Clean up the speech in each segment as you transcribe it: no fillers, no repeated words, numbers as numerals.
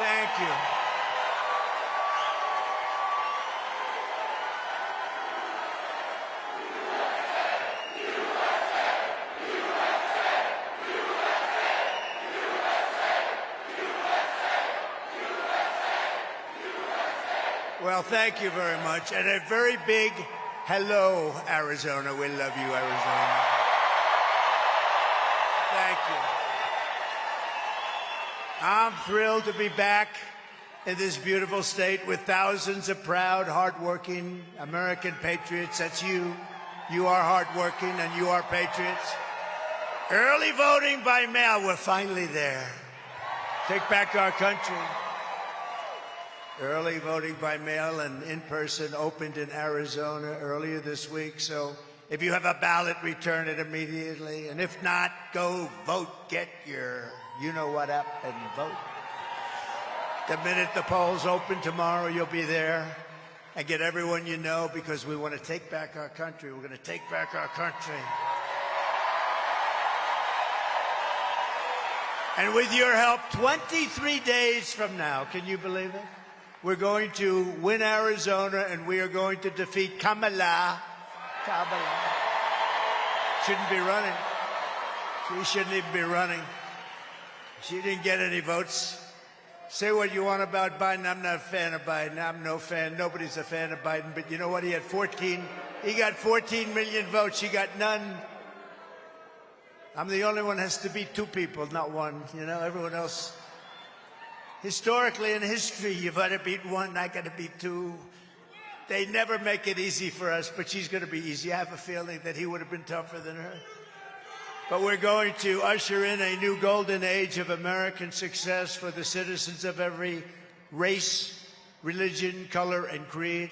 Thank you. Well, thank you very much. And a very big hello, Arizona. We love you, Arizona. Thank you. I'm thrilled to be back in this beautiful state with thousands of proud, hardworking American patriots. That's you. You are hardworking and you are patriots. Early voting by mail. We're finally there. Take back our country. Early voting by mail and in person opened in Arizona earlier this week. So if you have a ballot, return it immediately. And if not, go vote. Get your you-know-what up and vote. The minute the polls open tomorrow, you'll be there. And get everyone you know, because we want to take back our country. We're going to take back our country. And with your help, 23 days from now, can you believe it? We're going to win Arizona, and we are going to defeat Kamala. Shouldn't be running. She shouldn't even be running. She didn't get any votes. Say what you want about Biden. I'm not a fan of Biden. I'm no fan. Nobody's a fan of Biden. But you know what? He got 14 million votes. She got none. I'm the only one that has to beat two people, not one. You know, everyone else. Historically, in history, you've got to beat one, I got to beat two. They never make it easy for us, but she's going to be easy. I have a feeling that he would have been tougher than her. But we're going to usher in a new golden age of American success for the citizens of every race, religion, color, and creed.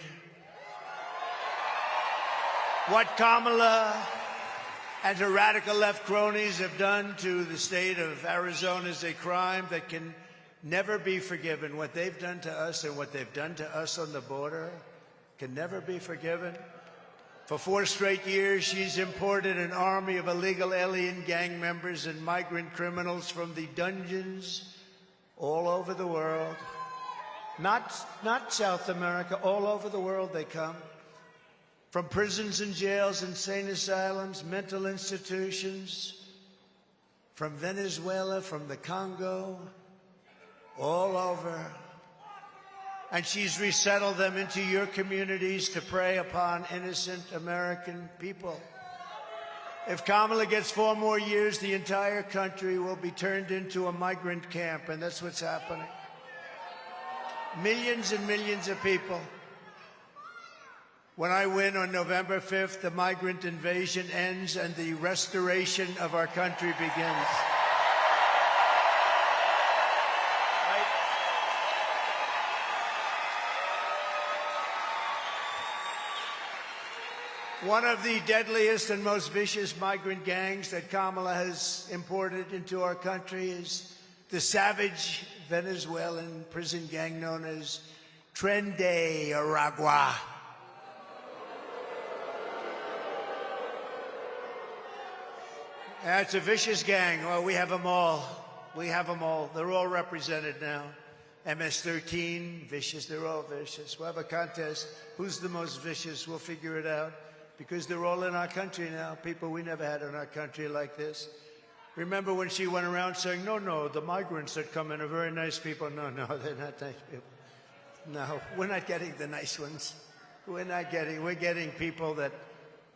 What Kamala and her radical left cronies have done to the state of Arizona is a crime that can never be forgiven. What they've done to us and what they've done to us on the border can never be forgiven. For 4 straight years, she's imported an army of illegal alien gang members and migrant criminals from the dungeons all over the world. Not South America, all over the world they come. From prisons and jails, insane asylums, mental institutions, from Venezuela, from the Congo, all over. And she's resettled them into your communities to prey upon innocent American people. If Kamala gets 4 more years, the entire country will be turned into a migrant camp, and that's what's happening. Millions and millions of people. When I win on November 5th, the migrant invasion ends and the restoration of our country begins. One of the deadliest and most vicious migrant gangs that Kamala has imported into our country is the savage Venezuelan prison gang known as Tren de Aragua. It's a vicious gang. Well, we have them all. We have them all. They're all represented now. MS-13, vicious. They're all vicious. We'll have a contest. Who's the most vicious? We'll figure it out. Because they're all in our country now. People we never had in our country like this. Remember when she went around saying, no, the migrants that come in are very nice people. No, they're not nice people. No, we're not getting the nice ones. We're getting people that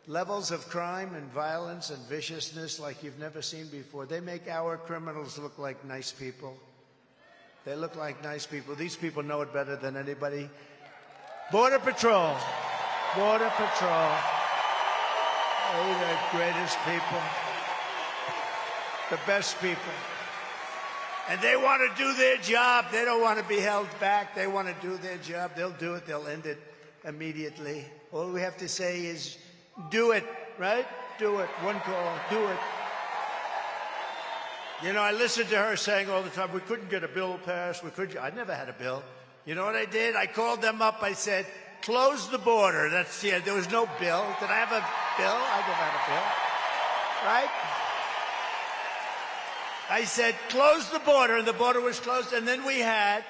levels of crime and violence and viciousness like you've never seen before. They make our criminals look like nice people. They look like nice people. These people know it better than anybody. Border Patrol. Border Patrol. They're the greatest people. The best people. And they want to do their job. They don't want to be held back. They want to do their job. They'll do it. They'll end it immediately. All we have to say is, do it, right? Do it. One call. Do it. You know, I listened to her saying all the time, we couldn't get a bill passed. I never had a bill. You know what I did? I called them up. I said, close the border. There was no bill. Did I have a bill? I never had a bill. Right? I said, close the border, and the border was closed. And then we had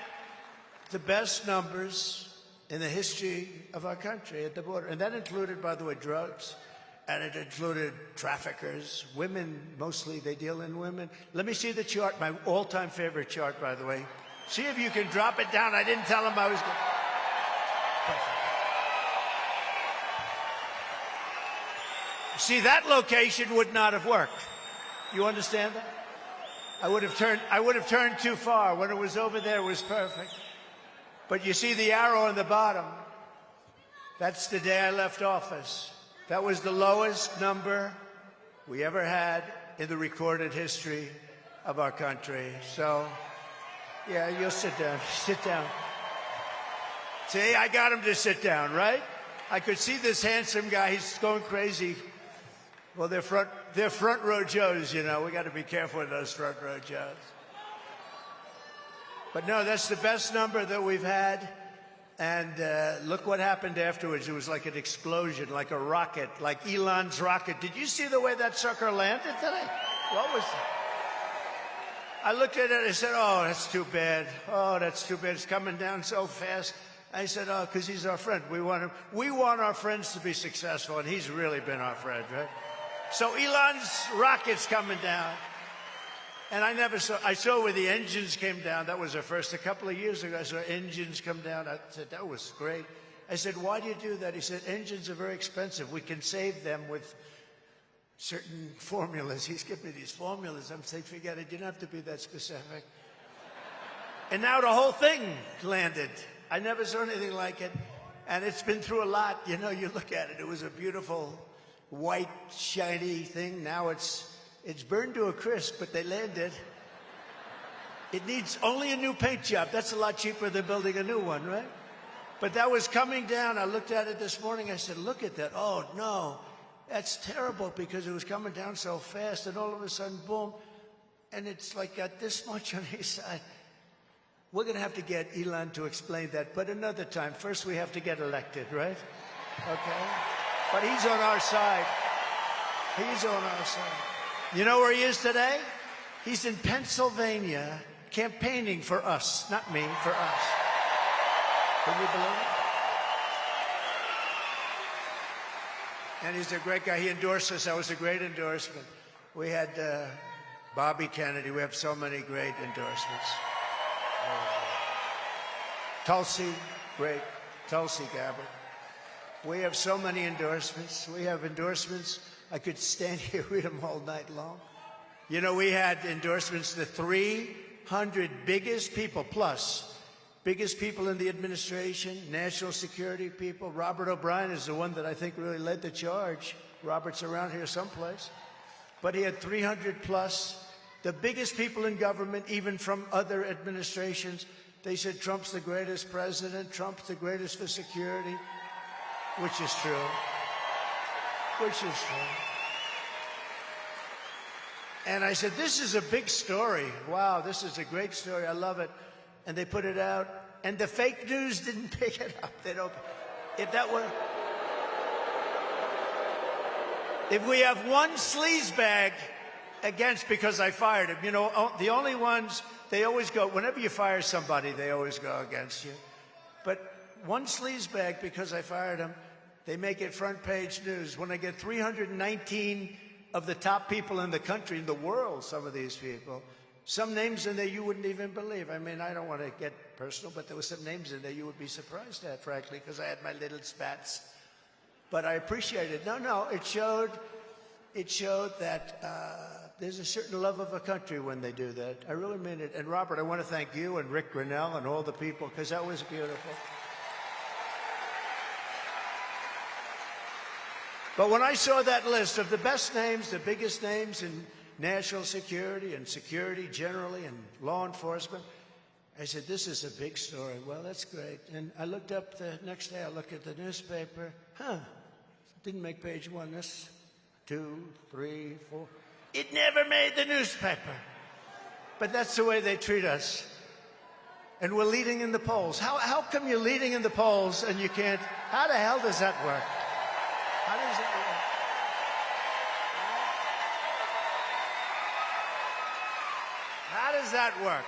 the best numbers in the history of our country at the border. And that included, by the way, drugs, and it included traffickers, women, mostly they deal in women. Let me see the chart, my all-time favorite chart, by the way. See if you can drop it down. I didn't tell him I was going to. Perfect. See, that location would not have worked. You understand that? I would have turned too far. When it was over there, it was perfect. But you see the arrow on the bottom? That's the day I left office. That was the lowest number we ever had in the recorded history of our country. So, yeah, you'll sit down. Sit down. See, I got him to sit down, right? I could see this handsome guy. He's going crazy. Well, they're front row Joes, you know. We got to be careful with those front row Joes. But no, that's the best number that we've had. And look what happened afterwards. It was like an explosion, like a rocket, like Elon's rocket. Did you see the way that sucker landed today? What was it? I looked at it and I said, oh, that's too bad. Oh, that's too bad. It's coming down so fast. I said, oh, because he's our friend. We want our friends to be successful, and he's really been our friend, right? So Elon's rocket's coming down. And I saw where the engines came down. That was the first. A couple of years ago, I saw engines come down. I said, that was great. I said, why do you do that? He said, engines are very expensive. We can save them with certain formulas. He's given me these formulas. I'm saying, forget it. You don't have to be that specific. And now the whole thing landed. I never saw anything like it. And it's been through a lot. You know, you look at it. It was a beautiful, white, shiny thing. Now it's burned to a crisp, but they landed. It needs only a new paint job. That's a lot cheaper than building a new one, right? But that was coming down. I looked at it this morning. I said, look at that. Oh, no, that's terrible, because it was coming down so fast, and all of a sudden, boom, and it's like got this much on each side. We're going to have to get Elon to explain that, but another time. First, we have to get elected, right? Okay? But he's on our side. He's on our side. You know where he is today? He's in Pennsylvania campaigning for us. Not me, for us. Can you believe it? And he's a great guy. He endorsed us. That was a great endorsement. We had Bobby Kennedy. We have so many great endorsements. Tulsi, great. Tulsi Gabbard. We have so many endorsements. We have endorsements. I could stand here, read them all night long. You know, we had endorsements, the 300 biggest people, plus biggest people in the administration, national security people. Robert O'Brien is the one that I think really led the charge. Robert's around here someplace. But he had 300 plus, the biggest people in government, even from other administrations. They said Trump's the greatest president, Trump's the greatest for security, which is true. Which is true. And I said, this is a big story. Wow, this is a great story. I love it. And they put it out, and the fake news didn't pick it up. They don't. If that were, if we have one sleazebag against because I fired him, you know, the only ones, they always go, whenever you fire somebody, they always go against you. But one sleazebag because I fired him, they make it front page news. When I get 319 of the top people in the country, in the world, some of these people, some names in there you wouldn't even believe. I mean, I don't want to get personal, but there were some names in there you would be surprised at, frankly, because I had my little spats. But I appreciate it. No, it showed that there's a certain love of a country when they do that. I really mean it. And Robert, I want to thank you and Rick Grinnell and all the people, because that was beautiful. But when I saw that list of the best names, the biggest names in national security and security generally and law enforcement, I said, this is a big story. Well, that's great. And I looked up the next day, I looked at the newspaper. Didn't make page one. That's 2, 3, 4. It never made the newspaper. But that's the way they treat us. And we're leading in the polls. How come you're leading in the polls and you can't? How the hell does that work? How does that work? How does that work?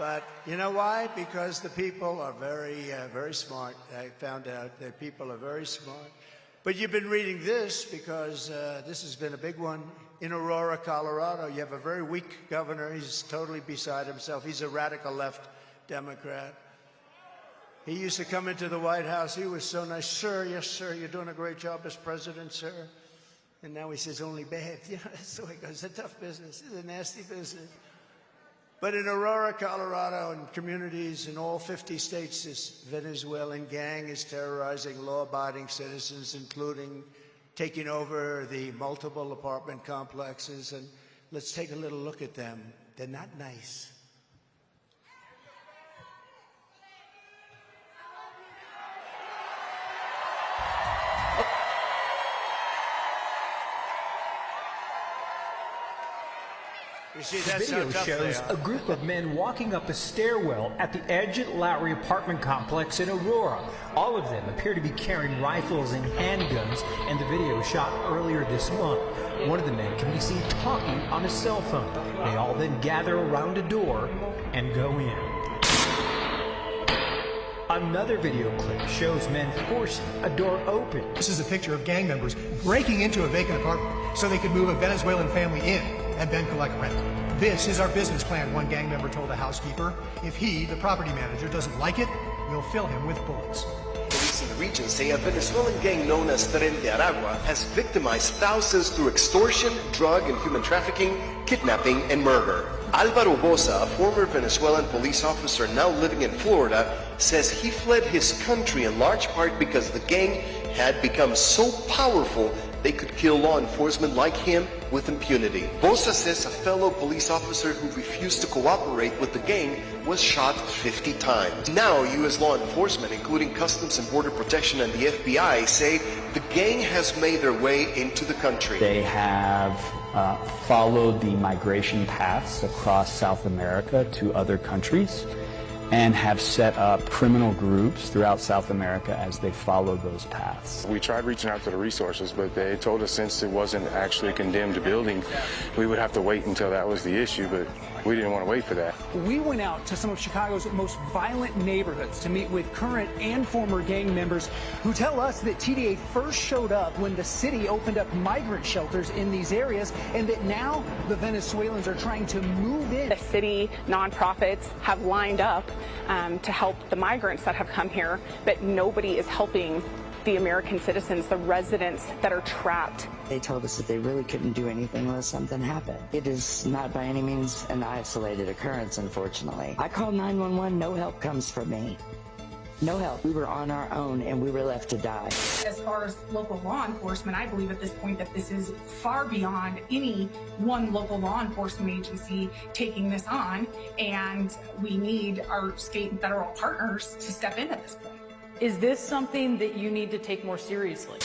But you know why? Because the people are very smart. I found out that people are very smart. But you've been reading this because this has been a big one. In Aurora, Colorado, you have a very weak governor. He's totally beside himself. He's a radical left Democrat. He used to come into the White House. He was so nice. Sir, yes, sir, you're doing a great job as president, sir. And now he says only bad. You know, that's the way it goes. It's a tough business. It's a nasty business. But in Aurora, Colorado, and communities in all 50 states, this Venezuelan gang is terrorizing law-abiding citizens, including taking over the multiple apartment complexes. And let's take a little look at them. They're not nice. You see, the that's video shows a group of men walking up a stairwell at the Edgett Lowry apartment complex in Aurora. All of them appear to be carrying rifles and handguns, and the video shot earlier this month. One of the men can be seen talking on a cell phone. They all then gather around a door and go in. Another video clip shows men forcing a door open. This is a picture of gang members breaking into a vacant apartment so they could move a Venezuelan family in and then collect rent. This is our business plan, one gang member told a housekeeper. If he, the property manager, doesn't like it, we'll fill him with bullets. Police in the region say a Venezuelan gang known as Tren de Aragua has victimized thousands through extortion, drug and human trafficking, kidnapping, and murder. Alvaro Boza, a former Venezuelan police officer now living in Florida, says he fled his country in large part because the gang had become so powerful they could kill law enforcement like him with impunity. Boza says a fellow police officer who refused to cooperate with the gang was shot 50 times. Now, U.S. law enforcement, including Customs and Border Protection and the FBI, say the gang has made their way into the country. They have followed the migration paths across South America to other countries and have set up criminal groups throughout South America as they follow those paths. We tried reaching out to the resources, but they told us since it wasn't actually a condemned building, we would have to wait until that was the issue, but we didn't want to wait for that. We went out to some of Chicago's most violent neighborhoods to meet with current and former gang members who tell us that TDA first showed up when the city opened up migrant shelters in these areas, and that now the Venezuelans are trying to move in. The city nonprofits have lined up to help the migrants that have come here, but nobody is helping the American citizens, the residents that are trapped. They told us that they really couldn't do anything unless something happened. It is not by any means an isolated occurrence, unfortunately. I called 911, no help comes from me. No help. We were on our own and we were left to die. As far as local law enforcement, I believe at this point that this is far beyond any one local law enforcement agency taking this on, and we need our state and federal partners to step in at this point. Is this something that you need to take more seriously?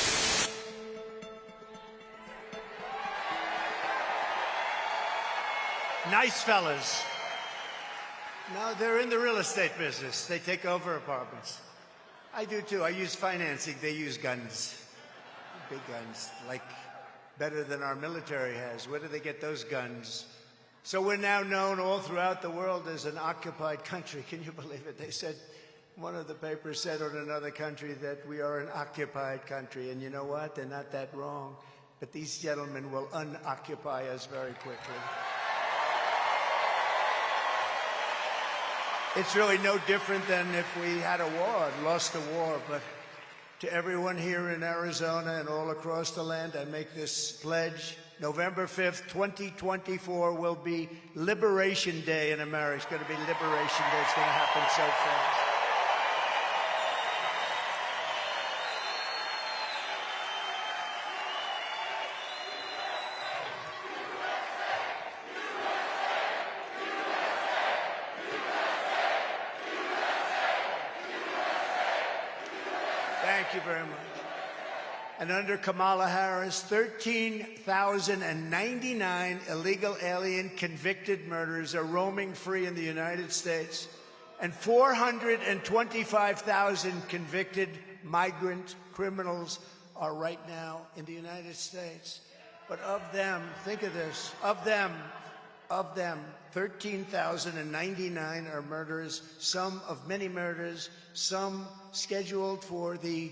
Nice fellas. No, they're in the real estate business. They take over apartments. I do too. I use financing. They use guns. Big guns, like better than our military has. Where do they get those guns? So we're now known all throughout the world as an occupied country. Can you believe it? They said, one of the papers said on another country that we are an occupied country. And you know what? They're not that wrong. But these gentlemen will unoccupy us very quickly. It's really no different than if we had a war and lost the war. But to everyone here in Arizona and all across the land, I make this pledge. November 5th, 2024 will be Liberation Day in America. It's going to be Liberation Day. It's going to happen so fast. Thank you very much. And under Kamala Harris, 13,099 illegal alien convicted murderers are roaming free in the United States, and 425,000 convicted migrant criminals are right now in the United States. But of them, think of this, of them, Of them, 13,099 are murderers, some of many murders, some scheduled for the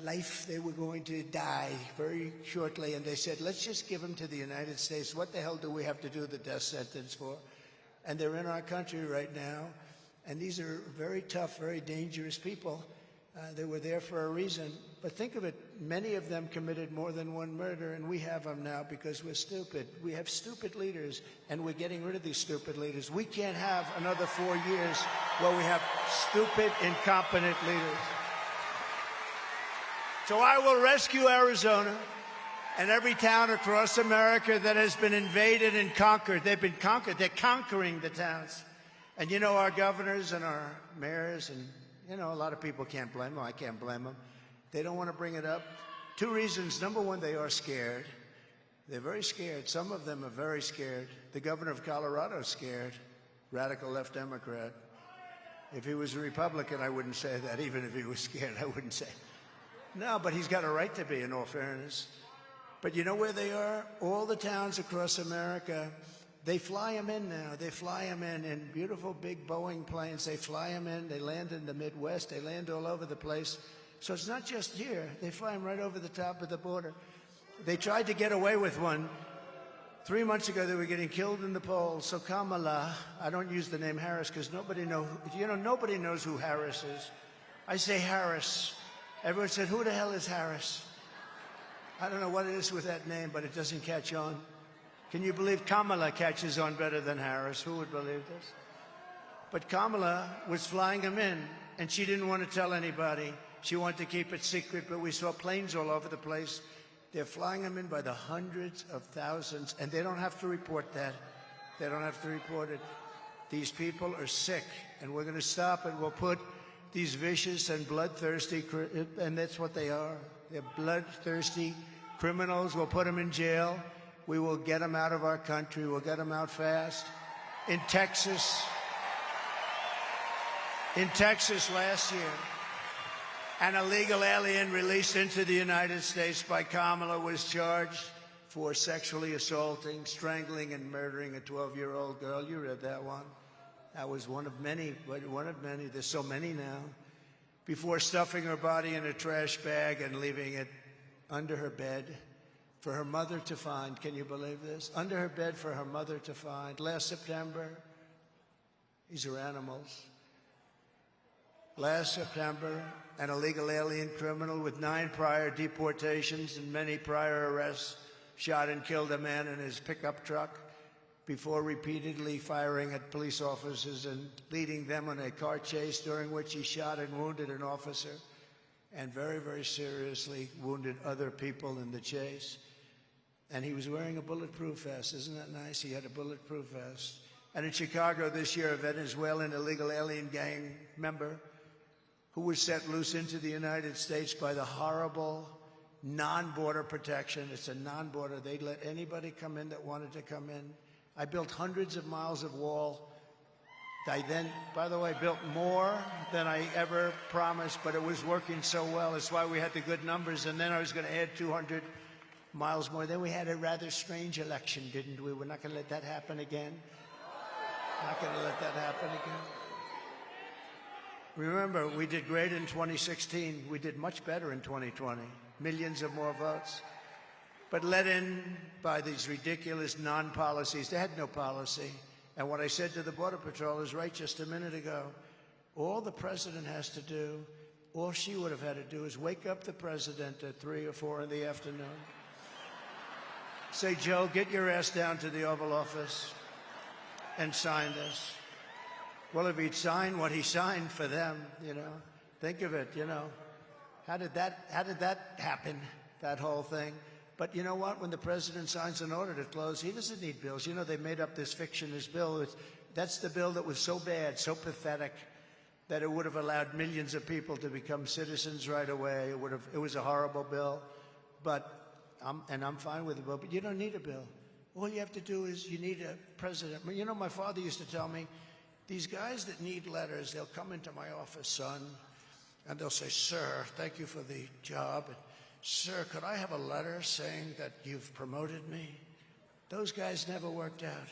life they were going to die very shortly. And they said, let's just give them to the United States. What the hell do we have to do the death sentence for? And they're in our country right now. And these are very tough, very dangerous people. They were there for a reason. But think of it, many of them committed more than one murder, and we have them now because we're stupid. We have stupid leaders, and we're getting rid of these stupid leaders. We can't have another 4 years where we have stupid, incompetent leaders. So I will rescue Arizona and every town across America that has been invaded and conquered. They've been conquered. They're conquering the towns. And you know, our governors and our mayors and you know, a lot of people can't blame them. I can't blame them. They don't want to bring it up. 2 reasons. Number one, they are scared. They're very scared. Some of them are very scared. The governor of Colorado is scared. Radical left Democrat. If he was a Republican, I wouldn't say that. Even if he was scared, I wouldn't say. No, but he's got a right to be, in all fairness. But you know where they are? All the towns across America, they fly them in now. They fly them in beautiful big Boeing planes. They fly them in. They land in the Midwest. They land all over the place. So it's not just here. They fly them right over the top of the border. They tried to get away with one. 3 months ago, they were getting killed in the polls. So Kamala, I don't use the name Harris because nobody knows who Harris is. I say Harris. Everyone said, who the hell is Harris? I don't know what it is with that name, but it doesn't catch on. Can you believe Kamala catches on better than Harris? Who would believe this? But Kamala was flying them in, and she didn't want to tell anybody. She wanted to keep it secret, but we saw planes all over the place. They're flying them in by the hundreds of thousands, and they don't have to report that. They don't have to report it. These people are sick, and we're going to stop it. We'll put these vicious and bloodthirsty, and that's what they are. They're bloodthirsty criminals. We'll put them in jail. We will get them out of our country. We'll get them out fast. In Texas last year, an illegal alien released into the United States by Kamala was charged for sexually assaulting, strangling, and murdering a 12-year-old girl. You read that one. That was one of many, one of many. There's so many now. Before stuffing her body in a trash bag and leaving it under her bed for her mother to find. Can you believe this? Under her bed for her mother to find. Last September, these are animals. Last September, an illegal alien criminal with 9 prior deportations and many prior arrests shot and killed a man in his pickup truck before repeatedly firing at police officers and leading them on a car chase during which he shot and wounded an officer and very, very seriously wounded other people in the chase. And he was wearing a bulletproof vest. Isn't that nice? He had a bulletproof vest. And in Chicago this year, a Venezuelan illegal alien gang member who was set loose into the United States by the horrible non-border protection. It's a non-border. They let anybody come in that wanted to come in. I built hundreds of miles of wall. I then, by the way, built more than I ever promised, but it was working so well. That's why we had the good numbers. And then I was going to add 200 miles more. Then we had a rather strange election, didn't we? We're not going to let that happen again. Not going to let that happen again. Remember, we did great in 2016. We did much better in 2020. Millions of more votes. But led in by these ridiculous non-policies. They had no policy. And what I said to the Border Patrol is right just a minute ago. All the president has to do, all she would have had to do is wake up the president at 3 or 4 in the afternoon. Say, Joe, get your ass down to the Oval Office and sign this. Well, if he'd signed what he signed for them, you know, think of it, you know. How did that happen, that whole thing? But you know what? When the president signs an order to close, he doesn't need bills. You know, they made up this fictitious bill. That's the bill that was so bad, so pathetic, that it would have allowed millions of people to become citizens right away. It was a horrible bill. But I'm fine with the bill. But you don't need a bill. All you have to do is you need a president. You know, my father used to tell me, these guys that need letters, they'll come into my office, son, and they'll say, sir, thank you for the job. And, sir, could I have a letter saying that you've promoted me? Those guys never worked out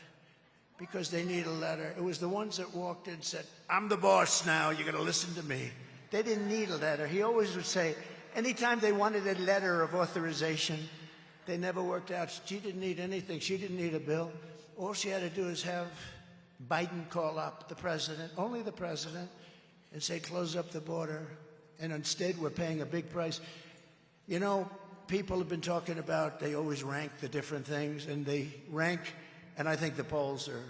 because they need a letter. It was the ones that walked in and said, I'm the boss now, you're going to listen to me. They didn't need a letter. He always would say, anytime they wanted a letter of authorization, they never worked out. She didn't need anything. She didn't need a bill. All she had to do is have Biden call up the president, only the president, and say, close up the border. And instead, we're paying a big price. You know, people have been talking about, they always rank the different things, and they rank, and I think the polls are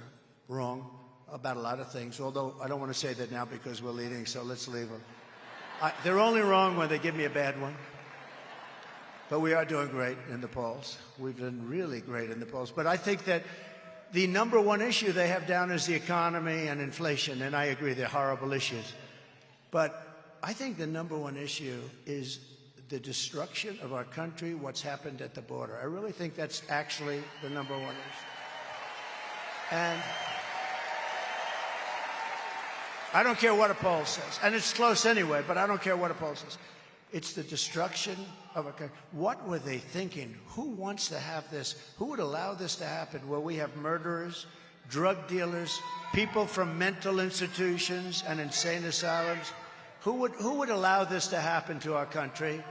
wrong about a lot of things, although I don't want to say that now because we're leading, so let's leave them. They're only wrong when they give me a bad one. But we are doing great in the polls. We've done really great in the polls. But I think that the number one issue they have down is the economy and inflation, and I agree, they're horrible issues. But I think the number one issue is the destruction of our country, what's happened at the border. I really think that's actually the number one issue. And I don't care what a poll says. And it's close anyway, but I don't care what a poll says. It's the destruction of a country. What were they thinking? Who wants to have this? Who would allow this to happen where we have murderers, drug dealers, people from mental institutions and insane asylums? Who would allow this to happen to our country?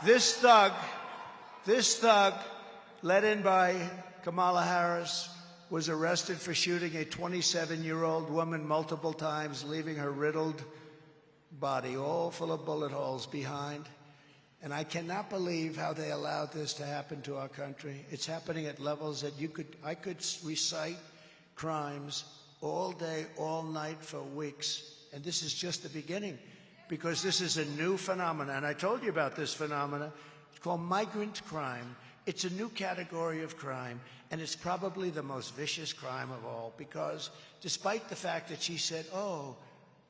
This thug, led in by Kamala Harris, was arrested for shooting a 27-year-old woman multiple times, leaving her riddled body all full of bullet holes behind. And I cannot believe how they allowed this to happen to our country. It's happening at levels that I could recite crimes all day, all night for weeks. And this is just the beginning, because this is a new phenomenon. And I told you about this phenomenon. It's called migrant crime. It's a new category of crime, and it's probably the most vicious crime of all, because despite the fact that she said, oh,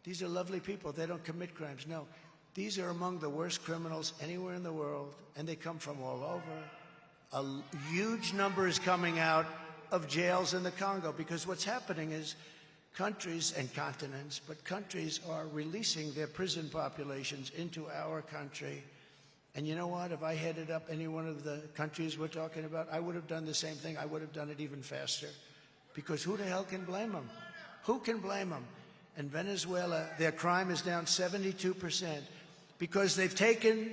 these are lovely people, they don't commit crimes. No, these are among the worst criminals anywhere in the world, and they come from all over. A huge number is coming out of jails in the Congo, because what's happening is countries and continents, but countries are releasing their prison populations into our country. And you know what? If I headed up any one of the countries we're talking about, I would have done the same thing. I would have done it even faster. Because who the hell can blame them? Who can blame them? In Venezuela, their crime is down 72% because they've taken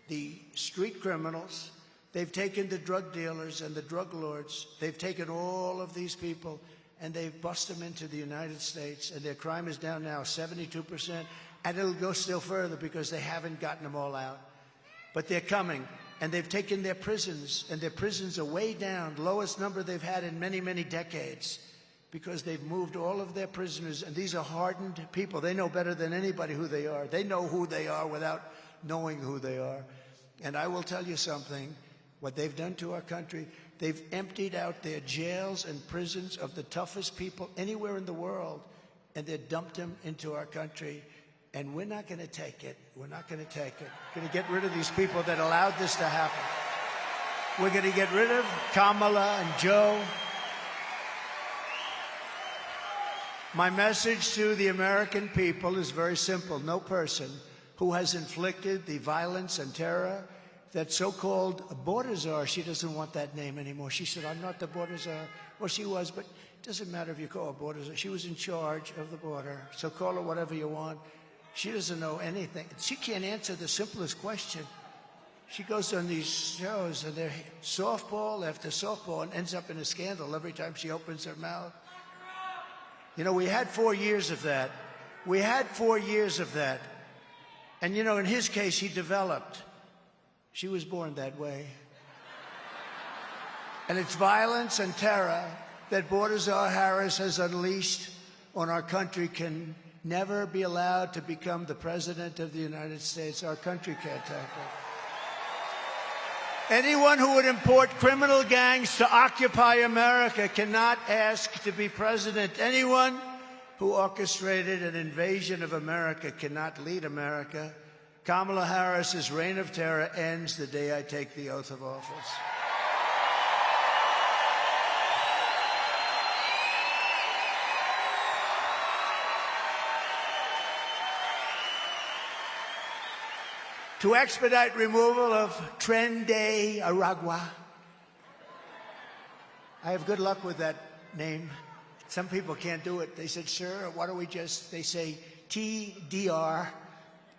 the street criminals, they've taken the drug dealers and the drug lords, they've taken all of these people and they've busted them into the United States, and their crime is down now 72%, and it'll go still further because they haven't gotten them all out. But they're coming, and they've taken their prisons, and their prisons are way down, lowest number they've had in many, many decades, because they've moved all of their prisoners, and these are hardened people. They know better than anybody who they are. They know who they are without knowing who they are. And I will tell you something, what they've done to our country, they've emptied out their jails and prisons of the toughest people anywhere in the world, and they've dumped them into our country. And we're not going to take it. We're not going to take it. We're going to get rid of these people that allowed this to happen. We're going to get rid of Kamala and Joe. My message to the American people is very simple. No person who has inflicted the violence and terror that so-called border czar, she doesn't want that name anymore. She said, I'm not the border czar. Well, she was, but it doesn't matter if you call her border czar. She was in charge of the border, so call her whatever you want. She doesn't know anything. She can't answer the simplest question. She goes on these shows, and they're softball after softball, and ends up in a scandal every time she opens her mouth. You know, we had 4 years of that. We had 4 years of that. And, you know, in his case, he developed. She was born that way. And it's violence and terror that border czar Harris has unleashed on our country can never be allowed to become the president of the United States. Our country can't tackle it. Anyone who would import criminal gangs to occupy America cannot ask to be president. Anyone who orchestrated an invasion of America cannot lead America. Kamala Harris's reign of terror ends the day I take the oath of office. to expedite removal of Tren de Aragua. I have good luck with that name. Some people can't do it. They said, sir, why don't we just, they say TDR.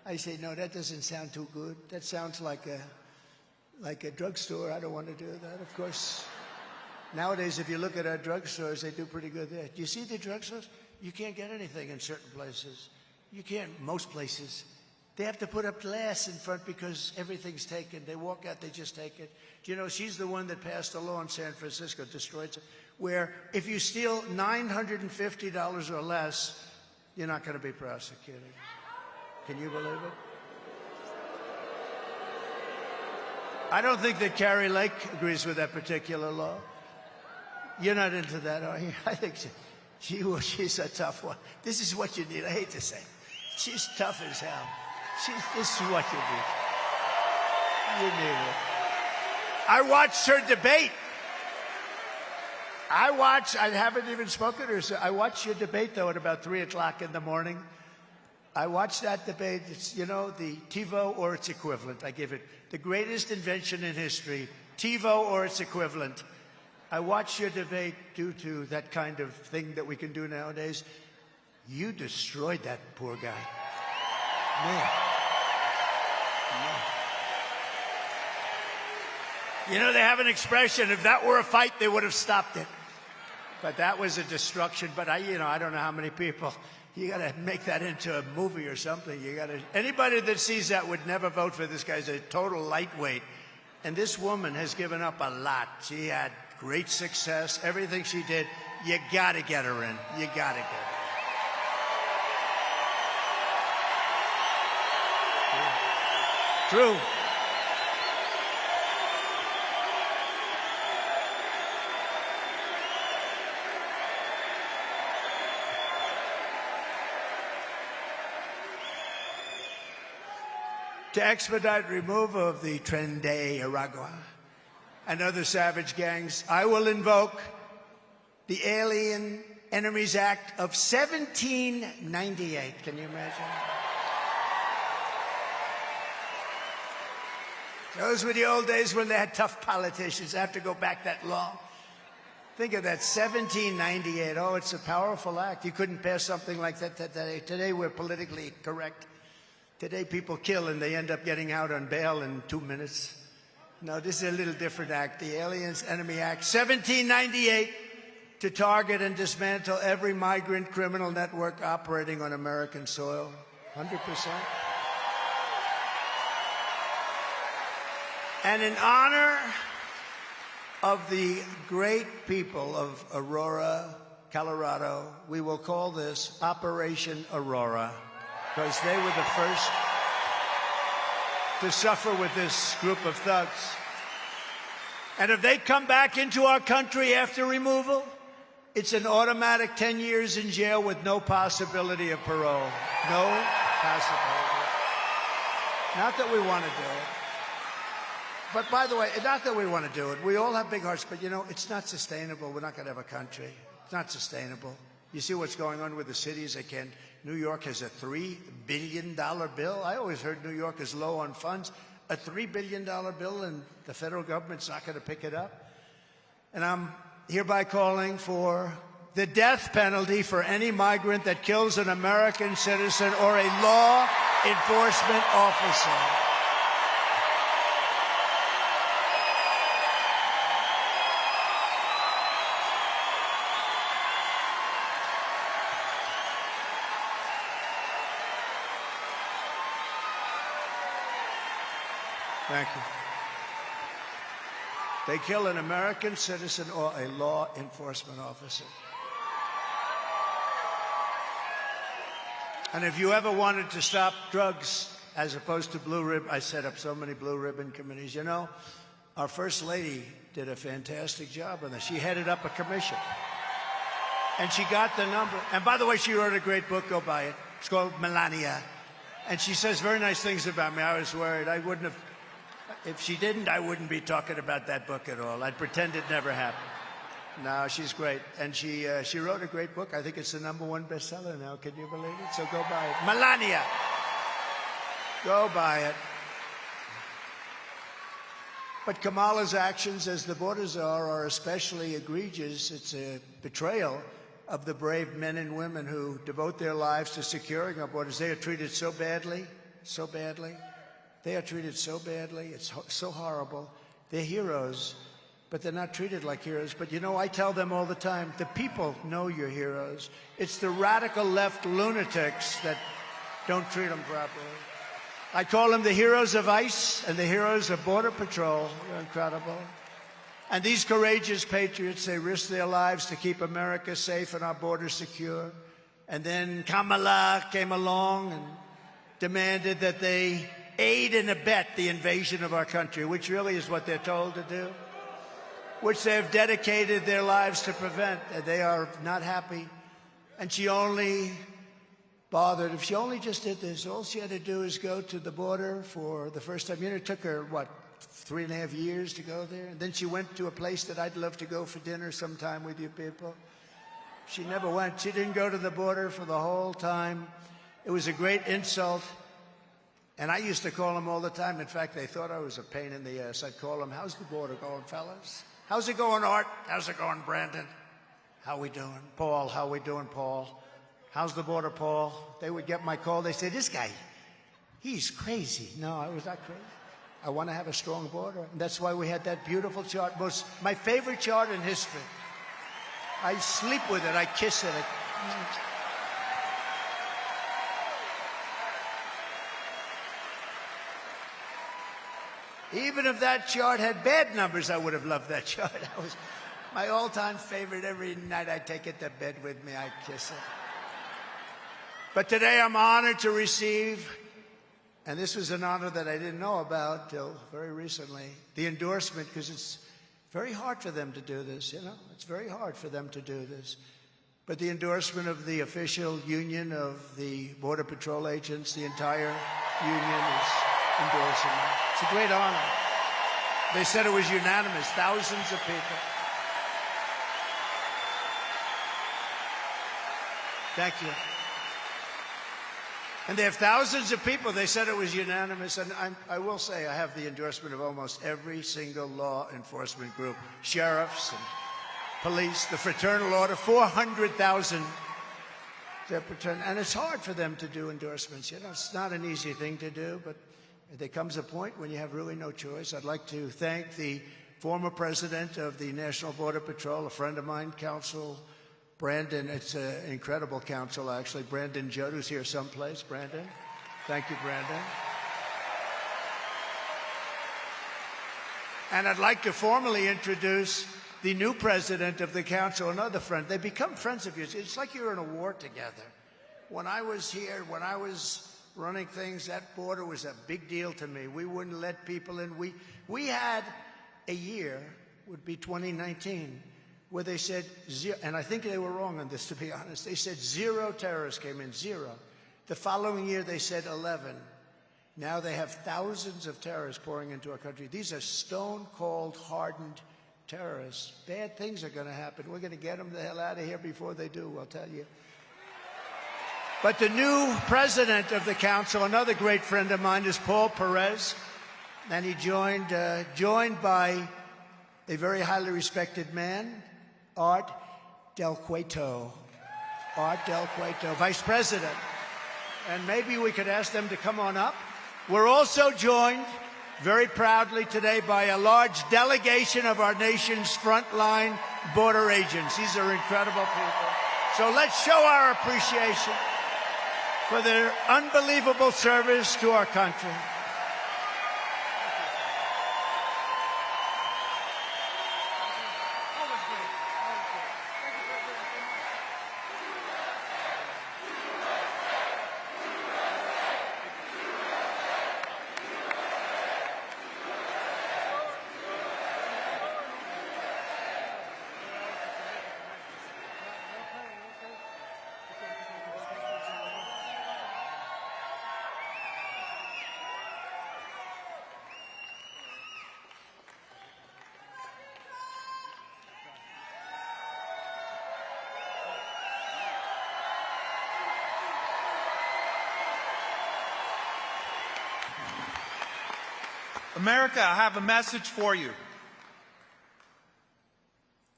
I say, no, that doesn't sound too good. That sounds like a drugstore. I don't want to do that. Of course, nowadays, if you look at our drugstores, they do pretty good there. Do you see the drugstores? You can't get anything in certain places. You can't, most places. They have to put up glass in front because everything's taken. They walk out, they just take it. Do you know, she's the one that passed a law in San Francisco, destroyed it, where if you steal $950 or less, you're not going to be prosecuted. Can you believe it? I don't think that Carrie Lake agrees with that particular law. You're not into that, are you? I think she's a tough one. This is what you need. I hate to say it. She's tough as hell. This is what you need. You need it. I watched her debate. I haven't even spoken to her. So I watched your debate, though, at about 3 o'clock in the morning. I watched that debate. It's, you know, the TiVo or its equivalent. I give it the greatest invention in history, TiVo or its equivalent. I watched your debate due to that kind of thing that we can do nowadays. You destroyed that poor guy. Man. You know, they have an expression, if that were a fight, they would have stopped it. But that was a destruction. But I don't know how many people. You got to make that into a movie or something. Anybody that sees that would never vote for this guy. He's a total lightweight. And this woman has given up a lot. She had great success. Everything she did, you got to get her in. You got to get her. True. To expedite removal of the Tren de Aragua and other savage gangs, I will invoke the Alien Enemies Act of 1798. Can you imagine? Those were the old days when they had tough politicians. I have to go back that long. Think of that, 1798. Oh, it's a powerful act. You couldn't pass something like that today. Today we're politically correct. Today people kill and they end up getting out on bail in 2 minutes. No, this is a little different act. The Aliens Enemy Act, 1798, to target and dismantle every migrant criminal network operating on American soil. 100%. And in honor of the great people of Aurora, Colorado, we will call this Operation Aurora, because they were the first to suffer with this group of thugs. And if they come back into our country after removal, it's an automatic 10 years in jail with no possibility of parole. No possibility. Not that we want to do it. But by the way, not that we want to do it. We all have big hearts, but you know, it's not sustainable. We're not going to have a country. It's not sustainable. You see what's going on with the cities? New York has a $3 billion bill. I always heard New York is low on funds. A $3 billion bill, and the federal government's not going to pick it up. And I'm hereby calling for the death penalty for any migrant that kills an American citizen or a law enforcement officer. Thank you. They kill an American citizen or a law enforcement officer. And if you ever wanted to stop drugs as opposed to blue ribbon, I set up so many blue ribbon committees. You know, our First Lady did a fantastic job on this. She headed up a commission. And she got the number. And by the way, she wrote a great book. Go buy it. It's called Melania. And she says very nice things about me. I was worried. I wouldn't have. If she didn't, I wouldn't be talking about that book at all. I'd pretend it never happened. No, she's great. And she wrote a great book. I think it's the #1 bestseller now. Can you believe it? So go buy it. Melania. Go buy it. But Kamala's actions as the border czar are especially egregious. It's a betrayal of the brave men and women who devote their lives to securing our borders. They are treated so badly, so badly. They are treated so badly. It's so horrible. They're heroes, but they're not treated like heroes. But you know, I tell them all the time, the people know you're heroes. It's the radical left lunatics that don't treat them properly. I call them the heroes of ICE and the heroes of Border Patrol. They're incredible. And these courageous patriots, they risk their lives to keep America safe and our borders secure. And then Kamala came along and demanded that they aid and abet the invasion of our country, which really is what they're told to do, which they have dedicated their lives to prevent. And they are not happy. And she only bothered, if she only just did this, all she had to do is go to the border for the first time. You know, it took her, what, 3.5 years to go there? And then she went to a place that I'd love to go for dinner sometime with you people. She never went. She didn't go to the border for the whole time. It was a great insult. And I used to call them all the time. In fact, they thought I was a pain in the ass. I'd call them, how's the border going, fellas? How's it going, Art? How's it going, Brandon? How we doing? Paul, how we doing, Paul? How's the border, Paul? They would get my call. They say, this guy, he's crazy. No, I was not crazy. I want to have a strong border. And that's why we had that beautiful chart. My favorite chart in history. I sleep with it. I kiss it. Even if that chart had bad numbers, I would have loved that chart. That was my all-time favorite. Every night I take it to bed with me. I kiss it. But today I'm honored to receive, and this was an honor that I didn't know about till very recently, the endorsement, because it's very hard for them to do this, you know? It's very hard for them to do this. But the endorsement of the official union of the Border Patrol agents, the entire union is endorsing it. It's a great honor. They said it was unanimous, thousands of people. Thank you. And they have thousands of people. They said it was unanimous. And I will say I have the endorsement of almost every single law enforcement group, sheriffs and police, the Fraternal Order, 400,000. And it's hard for them to do endorsements. You know, it's not an easy thing to do, but there comes a point when you have really no choice. I'd like to thank the former president of the National Border Patrol, a friend of mine, Council Brandon. It's an incredible council, actually. Brandon Judd, who's here someplace. Brandon. Thank you, Brandon. And I'd like to formally introduce the new president of the council, another friend. They become friends of yours. It's like you're in a war together. When I was here, when I was running things, that border was a big deal to me. We wouldn't let people in. We had a year, would be 2019, where they said zero, and I think they were wrong on this, to be honest. They said 0 terrorists came in, 0. The following year, they said 11. Now they have thousands of terrorists pouring into our country. These are stone-cold, hardened terrorists. Bad things are going to happen. We're going to get them the hell out of here before they do, I'll tell you. But the new president of the council, another great friend of mine, is Paul Perez. And he joined by a very highly respected man, Art Del Cueto. Art Del Cueto, vice president. And maybe we could ask them to come on up. We're also joined very proudly today by a large delegation of our nation's frontline border agents. These are incredible people. So let's show our appreciation for their unbelievable service to our country. America, I have a message for you.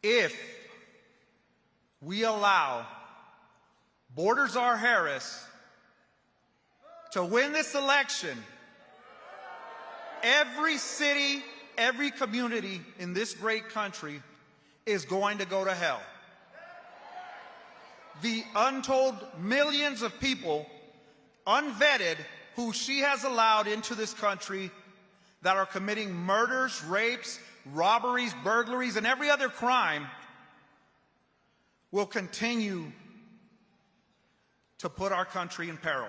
If we allow Border Czar Harris to win this election, every city, every community in this great country is going to go to hell. The untold millions of people, unvetted, who she has allowed into this country that are committing murders, rapes, robberies, burglaries, and every other crime will continue to put our country in peril.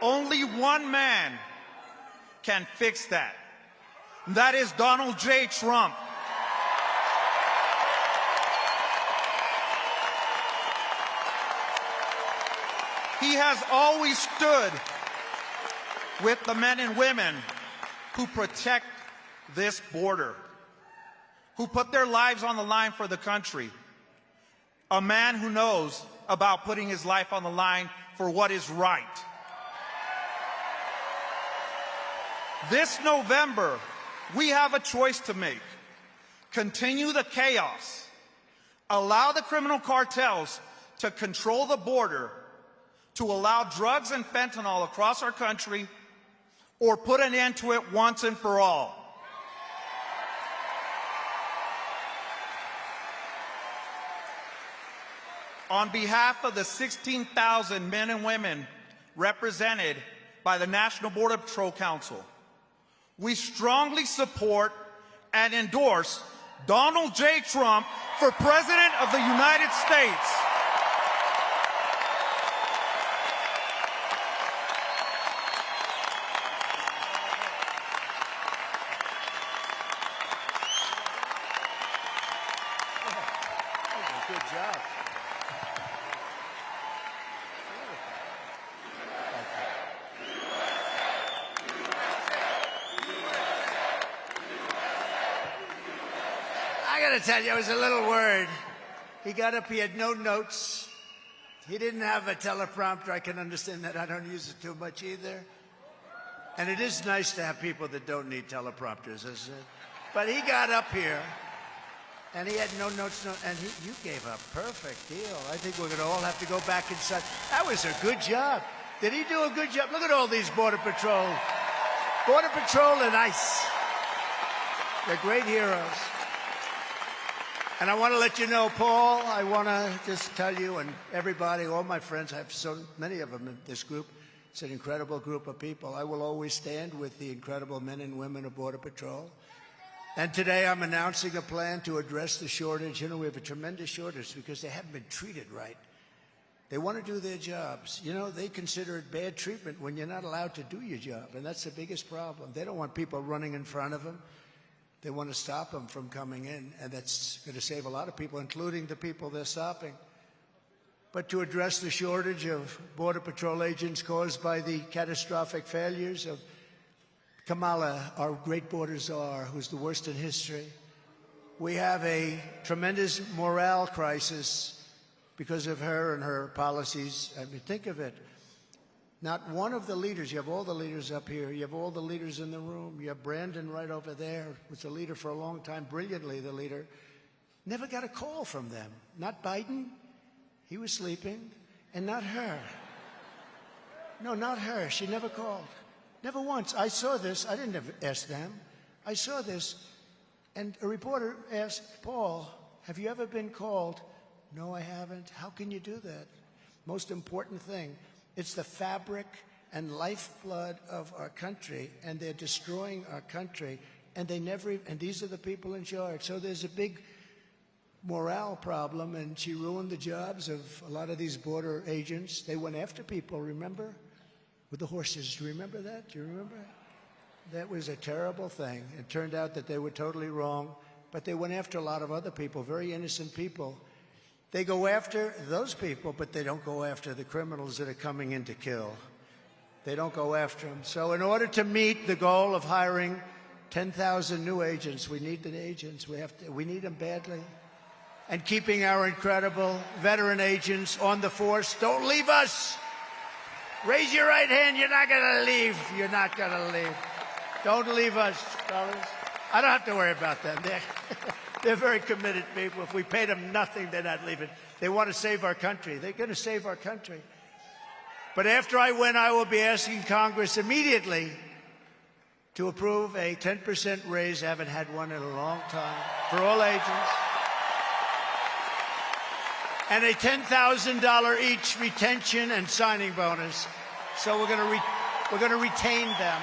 Only one man can fix that. That is Donald J. Trump. He has always stood with the men and women who protect this border, who put their lives on the line for the country. A man who knows about putting his life on the line for what is right. This November, we have a choice to make. Continue the chaos, allow the criminal cartels to control the border, to allow drugs and fentanyl across our country, or put an end to it once and for all. On behalf of the 16,000 men and women represented by the National Border Patrol Council, we strongly support and endorse Donald J. Trump for President of the United States. Good job. I gotta tell you, I was a little worried. He got up, he had no notes. He didn't have a teleprompter. I can understand that. I don't use it too much either. And it is nice to have people that don't need teleprompters, isn't it? But he got up here, and he had no notes, and you gave a perfect deal. I think we're going to all have to go back inside. That was a good job. Did he do a good job? Look at all these Border Patrol and ICE. They're great heroes. And I want to let you know, Paul, I want to just tell you and everybody, all my friends, I have so many of them in this group. It's an incredible group of people. I will always stand with the incredible men and women of Border Patrol. And today I'm announcing a plan to address the shortage. You know, we have a tremendous shortage because they haven't been treated right. They want to do their jobs. You know, they consider it bad treatment when you're not allowed to do your job, and that's the biggest problem. They don't want people running in front of them. They want to stop them from coming in, and that's going to save a lot of people, including the people they're stopping. But to address the shortage of Border Patrol agents caused by the catastrophic failures of Kamala, our great border czar, who's the worst in history, we have a tremendous morale crisis because of her and her policies. I mean, think of it. Not one of the leaders, you have all the leaders up here, you have all the leaders in the room, you have Brandon right over there, was a leader for a long time, brilliantly the leader, never got a call from them. Not Biden, he was sleeping, and not her. No, not her, she never called. Never once. I saw this, I didn't ask them, I saw this, and a reporter asked, Paul, have you ever been called? No, I haven't. How can you do that? Most important thing. It's the fabric and lifeblood of our country, and they're destroying our country, and these are the people in charge. So there's a big morale problem, and she ruined the jobs of a lot of these border agents. They went after people, remember? With the horses. Do you remember that? Do you remember? That was a terrible thing. It turned out that they were totally wrong, but they went after a lot of other people, very innocent people. They go after those people, but they don't go after the criminals that are coming in to kill. They don't go after them. So in order to meet the goal of hiring 10,000 new agents, we need the agents. We need them badly. And keeping our incredible veteran agents on the force. Don't leave us. Raise your right hand. You're not going to leave. You're not going to leave. Don't leave us, fellas. I don't have to worry about them. They're very committed people. If we paid them nothing, they're not leaving. They want to save our country. They're going to save our country. But after I win, I will be asking Congress immediately to approve a 10% raise. I haven't had one in a long time for all agents. And a $10,000 each retention and signing bonus. So we're going to retain them.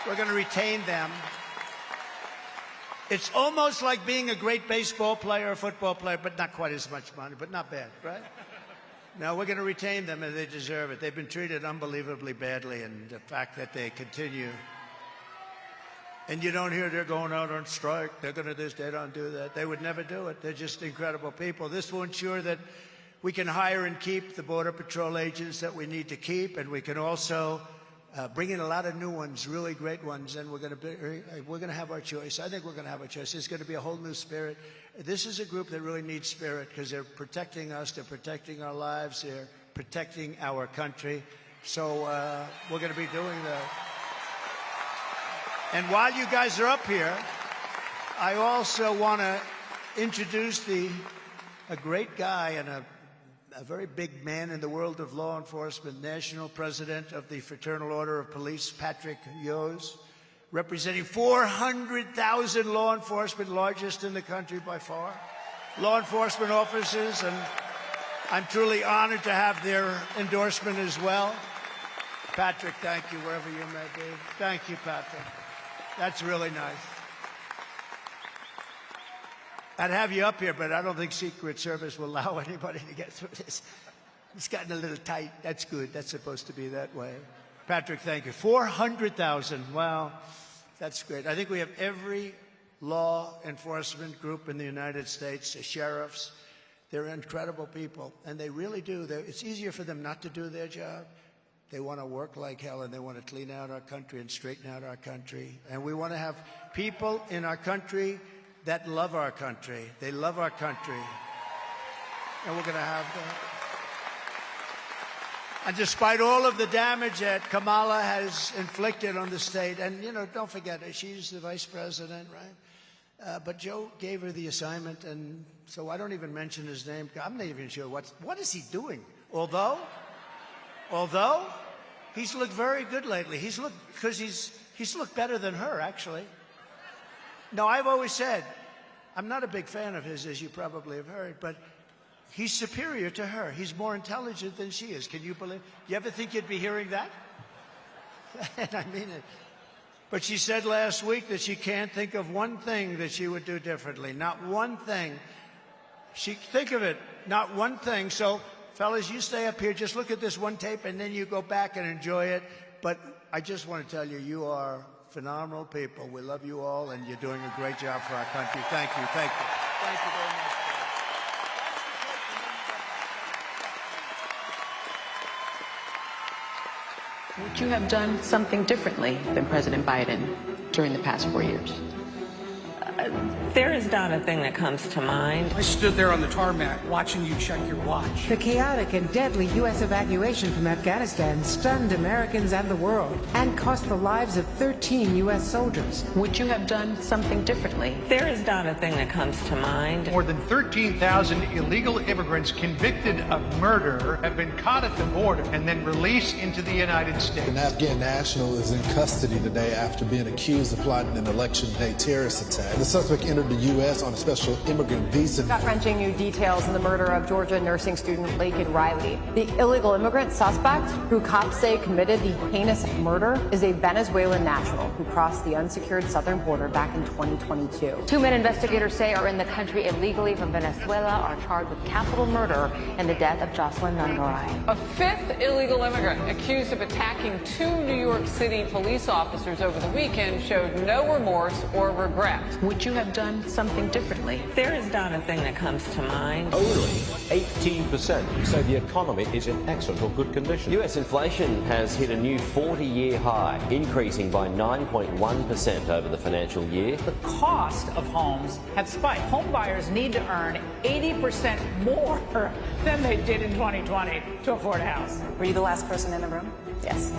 We're going to retain them. It's almost like being a great baseball player or football player, but not quite as much money, but not bad, right? No, we're going to retain them, and they deserve it. They've been treated unbelievably badly, and the fact that they continue. And you don't hear they're going out on strike. They're going to do this, they don't do that. They would never do it. They're just incredible people. This will ensure that we can hire and keep the Border Patrol agents that we need to keep, and we can also bring in a lot of new ones, really great ones, and we're going to have our choice. I think we're going to have our choice. There's going to be a whole new spirit. This is a group that really needs spirit because they're protecting us, they're protecting our lives, they're protecting our country. So we're going to be doing that. And while you guys are up here, I also want to introduce a great guy and a very big man in the world of law enforcement, national president of the Fraternal Order of Police, Patrick Yos, representing 400,000 law enforcement, largest in the country by far, law enforcement officers, and I'm truly honored to have their endorsement as well. Patrick, thank you, wherever you may be. Thank you, Patrick. That's really nice. I'd have you up here, but I don't think Secret Service will allow anybody to get through this. It's gotten a little tight. That's good. That's supposed to be that way. Patrick, thank you. 400,000. Wow. That's great. I think we have every law enforcement group in the United States, the sheriffs. They're incredible people, and they really do. It's easier for them not to do their job. They want to work like hell, and they want to clean out our country and straighten out our country. And we want to have people in our country that love our country. They love our country. And we're going to have that. And despite all of the damage that Kamala has inflicted on the state, and, you know, don't forget, she's the vice president, right? But Joe gave her the assignment, and so I don't even mention his name. I'm not even sure what is he doing. Although he's looked very good lately. He's looked better than her, actually. No, I've always said, I'm not a big fan of his, as you probably have heard, but he's superior to her. He's more intelligent than she is. Can you believe? You ever think you'd be hearing that? And I mean it. But she said last week that she can't think of one thing that she would do differently. Not one thing. Think of it, not one thing. So, fellas, you stay up here. Just look at this one tape, and then you go back and enjoy it. But I just want to tell you, you are phenomenal people. We love you all, and you're doing a great job for our country. Thank you. Thank you. Thank you very much. Would you have done something differently than President Biden during the past 4 years? There is not a thing that comes to mind. I stood there on the tarmac watching you check your watch. The chaotic and deadly U.S. evacuation from Afghanistan stunned Americans and the world and cost the lives of 13 U.S. soldiers. Would you have done something differently? There is not a thing that comes to mind. More than 13,000 illegal immigrants convicted of murder have been caught at the border and then released into the United States. An Afghan national is in custody today after being accused of plotting an election day terrorist attack. The suspect entered the U.S. on a special immigrant visa. Gut-wrenching new details in the murder of Georgia nursing student Laken Riley. The illegal immigrant suspect, who cops say committed the heinous murder, is a Venezuelan national who crossed the unsecured southern border back in 2022. Two men investigators say are in the country illegally from Venezuela are charged with capital murder in the death of Jocelyn Nungaray. A fifth illegal immigrant accused of attacking two New York City police officers over the weekend showed no remorse or regret. Would you have done something differently? There is not a thing that comes to mind. Only 18% say the economy is in excellent or good condition. US inflation has hit a new 40-year high, increasing by 9.1% over the financial year. The cost of homes have spiked. Home buyers need to earn 80% more than they did in 2020 to afford a house. Were you the last person in the room? Yes.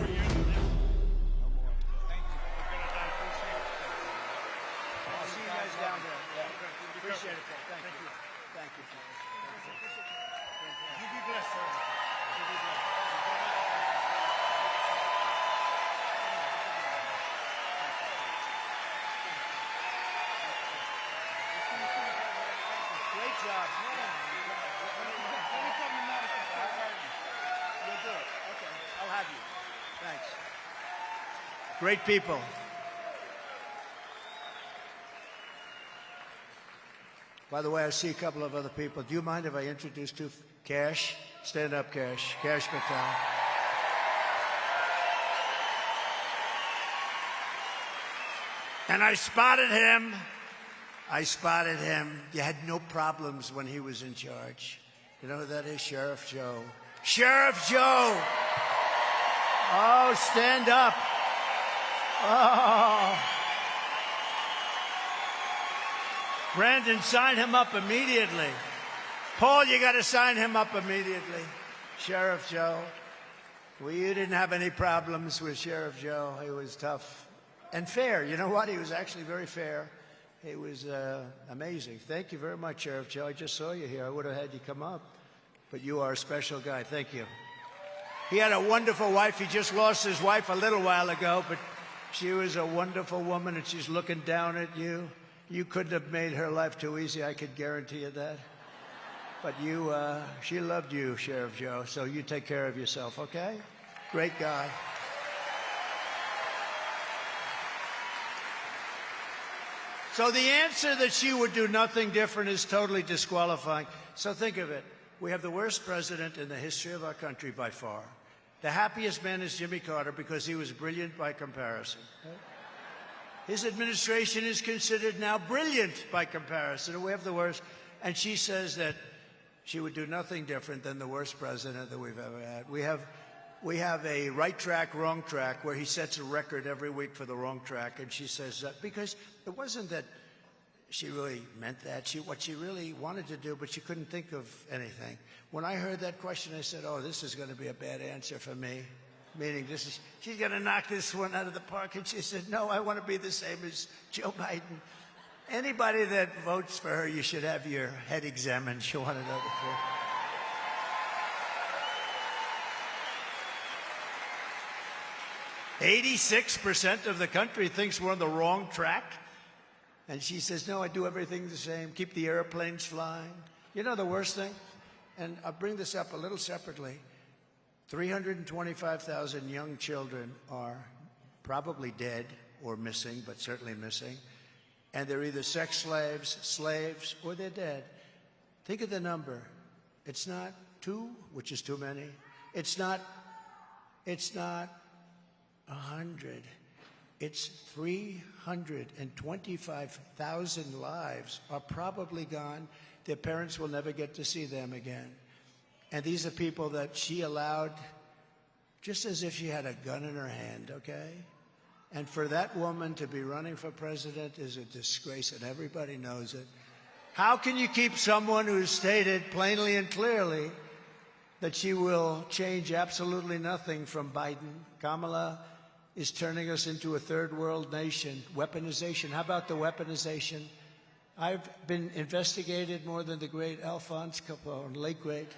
Great people. By the way, I see a couple of other people. Do you mind if I introduce to Cash? Stand up, Cash. Cash Patel. And I spotted him. You had no problems when he was in charge. You know who that is? Sheriff Joe. Sheriff Joe! Oh, stand up. Oh. Brandon, sign him up immediately. Paul, you got to sign him up immediately. Sheriff Joe. Well, you didn't have any problems with Sheriff Joe. He was tough and fair. You know what? He was actually very fair. He was amazing. Thank you very much, Sheriff Joe. I just saw you here. I would have had you come up. But you are a special guy. Thank you. He had a wonderful wife. He just lost his wife a little while ago, but she was a wonderful woman, and she's looking down at you. You couldn't have made her life too easy, I could guarantee you that. But she loved you, Sheriff Joe, so you take care of yourself, okay? Great guy. So the answer that she would do nothing different is totally disqualifying. So think of it. We have the worst president in the history of our country by far. The happiest man is Jimmy Carter because he was brilliant by comparison. His administration is considered now brilliant by comparison. We have the worst. And she says that she would do nothing different than the worst president that we've ever had. We have a right track, wrong track, where he sets a record every week for the wrong track. And she says that because it wasn't that she really meant that. What she really wanted to do, but she couldn't think of anything. When I heard that question, I said, oh, this is going to be a bad answer for me. Meaning she's going to knock this one out of the park. And she said, no, I want to be the same as Joe Biden. Anybody that votes for her, you should have your head examined. She'll want to know the truth. "86% of the country thinks we're on the wrong track. And she says, no, I do everything the same, keep the airplanes flying. You know the worst thing? And I'll bring this up a little separately. 325,000 young children are probably dead or missing, but certainly missing. And they're either sex slaves, or they're dead. Think of the number. It's not 2, which is too many. It's not 100. It's 325,000 lives are probably gone. Their parents will never get to see them again. And these are people that she allowed just as if she had a gun in her hand, okay? And for that woman to be running for president is a disgrace, and everybody knows it. How can you keep someone who's stated plainly and clearly that she will change absolutely nothing from Biden? Kamala is turning us into a third world nation. Weaponization. How about the weaponization? I've been investigated more than the great Alphonse Capone, late great.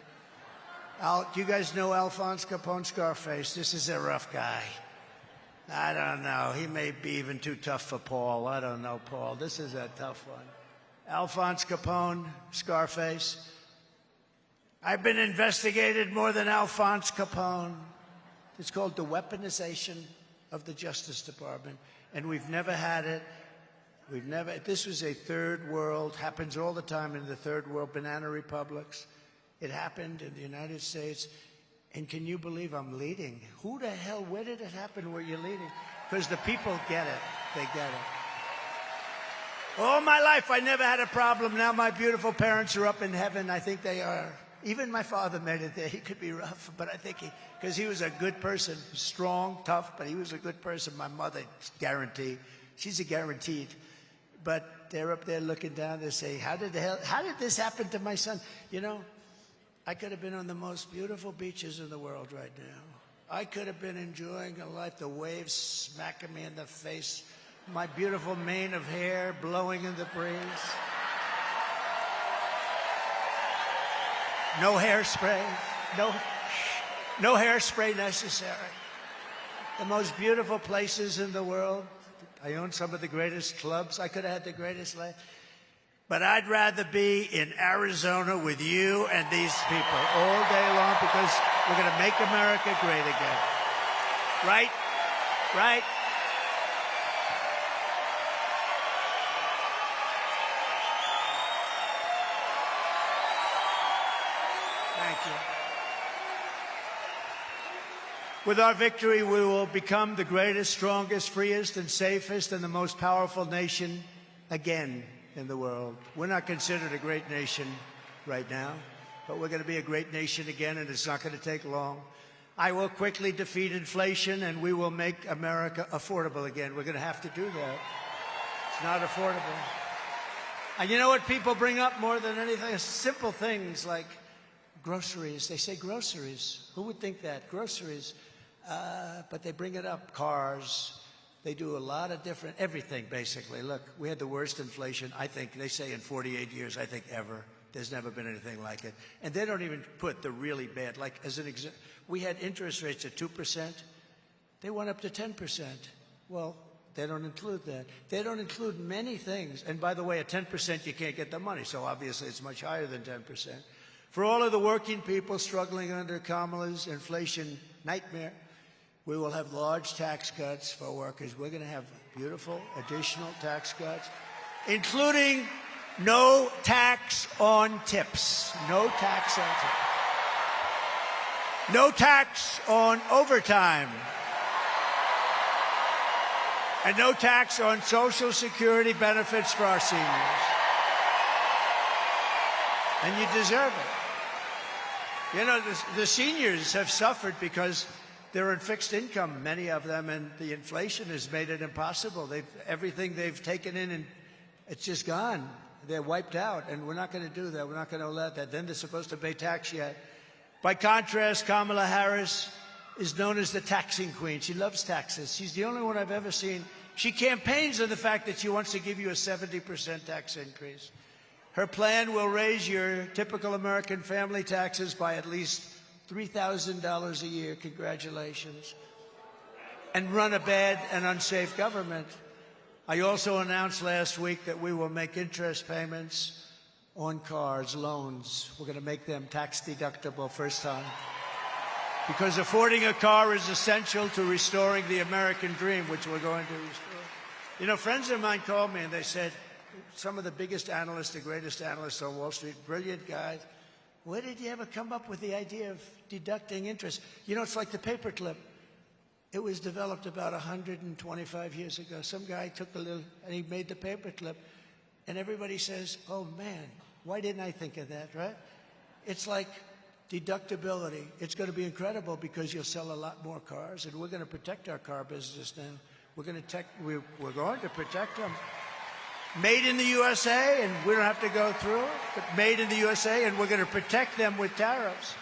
Do you guys know Alphonse Capone, Scarface? This is a rough guy. I don't know. He may be even too tough for Paul. I don't know, Paul. This is a tough one. Alphonse Capone, Scarface. I've been investigated more than Alphonse Capone. It's called the weaponization of the Justice Department, and we've never had it. This was a third world, happens all the time in the third world, banana republics. It happened in the United States, and can you believe I'm leading? Who the hell, where did it happen where you're leading? Because the people get it, they get it. All my life, I never had a problem. Now my beautiful parents are up in heaven. I think they are. Even my father made it there. He could be rough, but I think because he was a good person, strong, tough, but he was a good person. My mother, guaranteed. She's a guaranteed. But they're up there looking down. They say, how did this happen to my son? You know, I could have been on the most beautiful beaches in the world right now. I could have been enjoying a life, the waves smacking me in the face, my beautiful mane of hair blowing in the breeze. No hairspray, no hairspray necessary. The most beautiful places in the world. I own some of the greatest clubs. I could have had the greatest life. But I'd rather be in Arizona with you and these people all day long because we're going to make America great again. Right? Right? Thank you. With our victory, we will become the greatest, strongest, freest, and safest, and the most powerful nation again in the world. We're not considered a great nation right now, but we're going to be a great nation again, and it's not going to take long. I will quickly defeat inflation, and we will make America affordable again. We're going to have to do that. It's not affordable. And you know what people bring up more than anything? Simple things like groceries. They say groceries. Who would think that? Groceries. But they bring it up. Cars. They do a lot of different, everything basically. Look, we had the worst inflation, I think, they say in 48 years, I think ever. There's never been anything like it. And they don't even put the really bad, like as an example, we had interest rates at 2%. They went up to 10%. Well, they don't include that. They don't include many things. And by the way, at 10%, you can't get the money. So obviously it's much higher than 10%. For all of the working people struggling under Kamala's inflation nightmare, we will have large tax cuts for workers. We're going to have beautiful additional tax cuts, including no tax on tips. No tax on tips. No tax on overtime. And no tax on Social Security benefits for our seniors. And you deserve it. You know, the seniors have suffered because they're on fixed income, many of them, and the inflation has made it impossible. Everything they've taken in, and it's just gone. They're wiped out, and we're not going to do that. We're not going to allow that. Then they're supposed to pay tax yet. By contrast, Kamala Harris is known as the taxing queen. She loves taxes. She's the only one I've ever seen. She campaigns on the fact that she wants to give you a 70% tax increase. Her plan will raise your typical American family taxes by at least $3,000 a year, congratulations, and run a bad and unsafe government. I also announced last week that we will make interest payments on cars, loans. We're going to make them tax deductible first time. Because affording a car is essential to restoring the American dream, which we're going to restore. You know, friends of mine called me and they said, some of the biggest analysts, the greatest analysts on Wall Street, brilliant guys, where did you ever come up with the idea of deducting interest? You know, it's like the paperclip. It was developed about 125 years ago. Some guy took a little, and he made the paperclip. And everybody says, oh, man, why didn't I think of that, right? It's like deductibility. It's going to be incredible because you'll sell a lot more cars, and we're going to protect our car business now. We're going to protect them. Made in the USA, and we don't have to go through it, but made in the USA, and we're going to protect them with tariffs.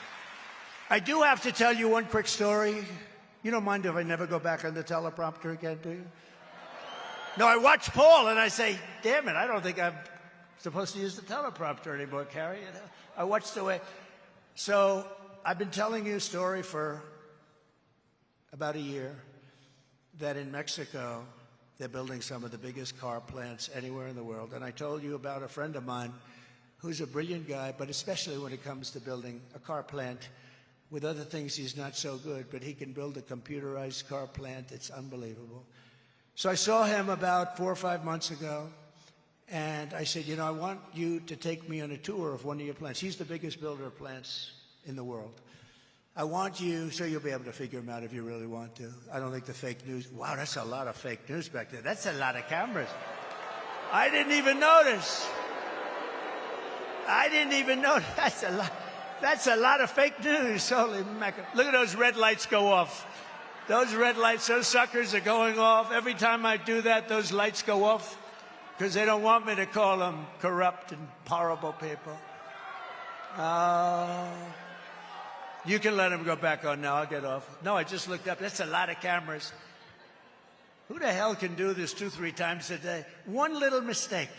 I do have to tell you one quick story. You don't mind if I never go back on the teleprompter again, do you? No, I watch Paul, and I say, damn it, I don't think I'm supposed to use the teleprompter anymore, Carrie. You know? I watch the way. So I've been telling you a story for about a year that in Mexico, they're building some of the biggest car plants anywhere in the world. And I told you about a friend of mine who's a brilliant guy, but especially when it comes to building a car plant. With other things, he's not so good, but he can build a computerized car plant. It's unbelievable. So I saw him about 4 or 5 months ago, and I said, you know, I want you to take me on a tour of one of your plants. He's the biggest builder of plants in the world. I want you, so you'll be able to figure them out if you really want to. I don't think the fake news, wow, that's a lot of fake news back there. That's a lot of cameras. I didn't even notice. I didn't even notice. That's a lot of fake news. Holy mackerel. Look at those red lights go off. Those red lights, those suckers are going off. Every time I do that, those lights go off because they don't want me to call them corrupt and horrible people. You can let them go back on now. I'll get off. No, I just looked up. That's a lot of cameras. Who the hell can do this 2-3 times a day? One little mistake.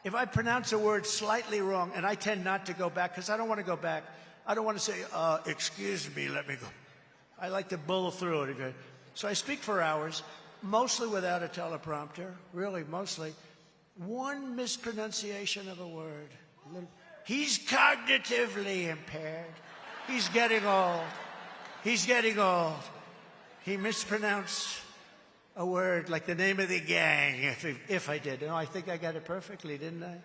If I pronounce a word slightly wrong, and I tend not to go back because I don't want to go back. I don't want to say, excuse me, let me go. I like to bull through it. So I speak for hours, mostly without a teleprompter, really mostly. One mispronunciation of a word. He's cognitively impaired. He's getting old. He's getting old. He mispronounced a word like the name of the gang, if I did. No, I think I got it perfectly, didn't I?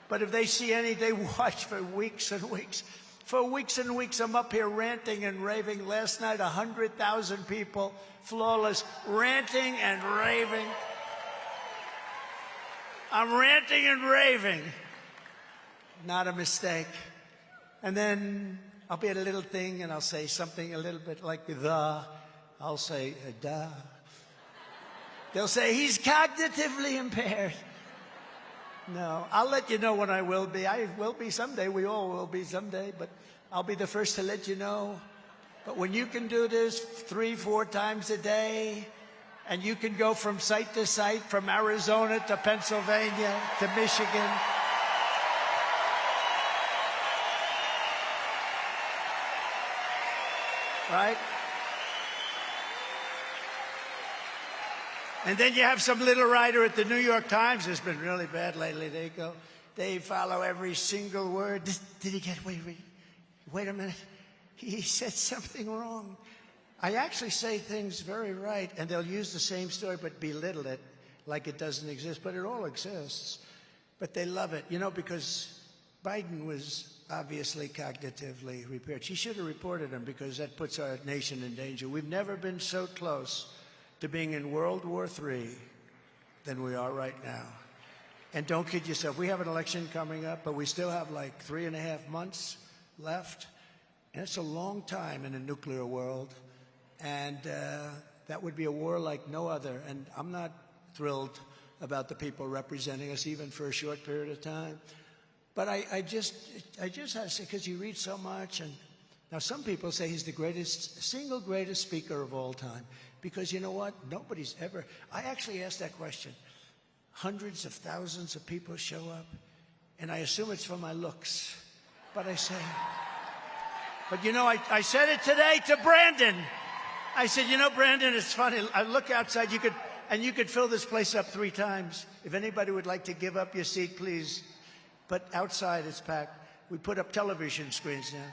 But if they see any, they watch for weeks and weeks. For weeks and weeks, I'm up here ranting and raving. Last night, 100,000 people, flawless, ranting and raving. I'm ranting and raving. Not a mistake. And then I'll be at a little thing and I'll say something a little bit like the. I'll say, duh. They'll say, he's cognitively impaired. No, I'll let you know when I will be. I will be someday. We all will be someday. But I'll be the first to let you know. But when you can do this 3-4 times a day, and you can go from site to site, from Arizona to Pennsylvania to Michigan, right? And then you have some little writer at the New York Times. It's been really bad lately. They follow every single word. Did he get, wait a minute. He said something wrong. I actually say things very right, and they'll use the same story but belittle it like it doesn't exist. But it all exists. But they love it, because Biden was obviously cognitively impaired. She should have reported him because that puts our nation in danger. We've never been so close to being in World War III than we are right now. And don't kid yourself. We have an election coming up, but we still have like 3.5 months left. And it's a long time in a nuclear world. And that would be a war like no other. And I'm not thrilled about the people representing us, even for a short period of time. But I just have to say, because you read so much, and now some people say he's the single greatest speaker of all time. Because you know what? Nobody's ever. I actually asked that question. Hundreds of thousands of people show up, and I assume it's for my looks. But I say, I said it today to Brandon. I said, Brandon, it's funny. I look outside, you could fill this place up 3 times. If anybody would like to give up your seat, please. But outside it's packed. We put up television screens now.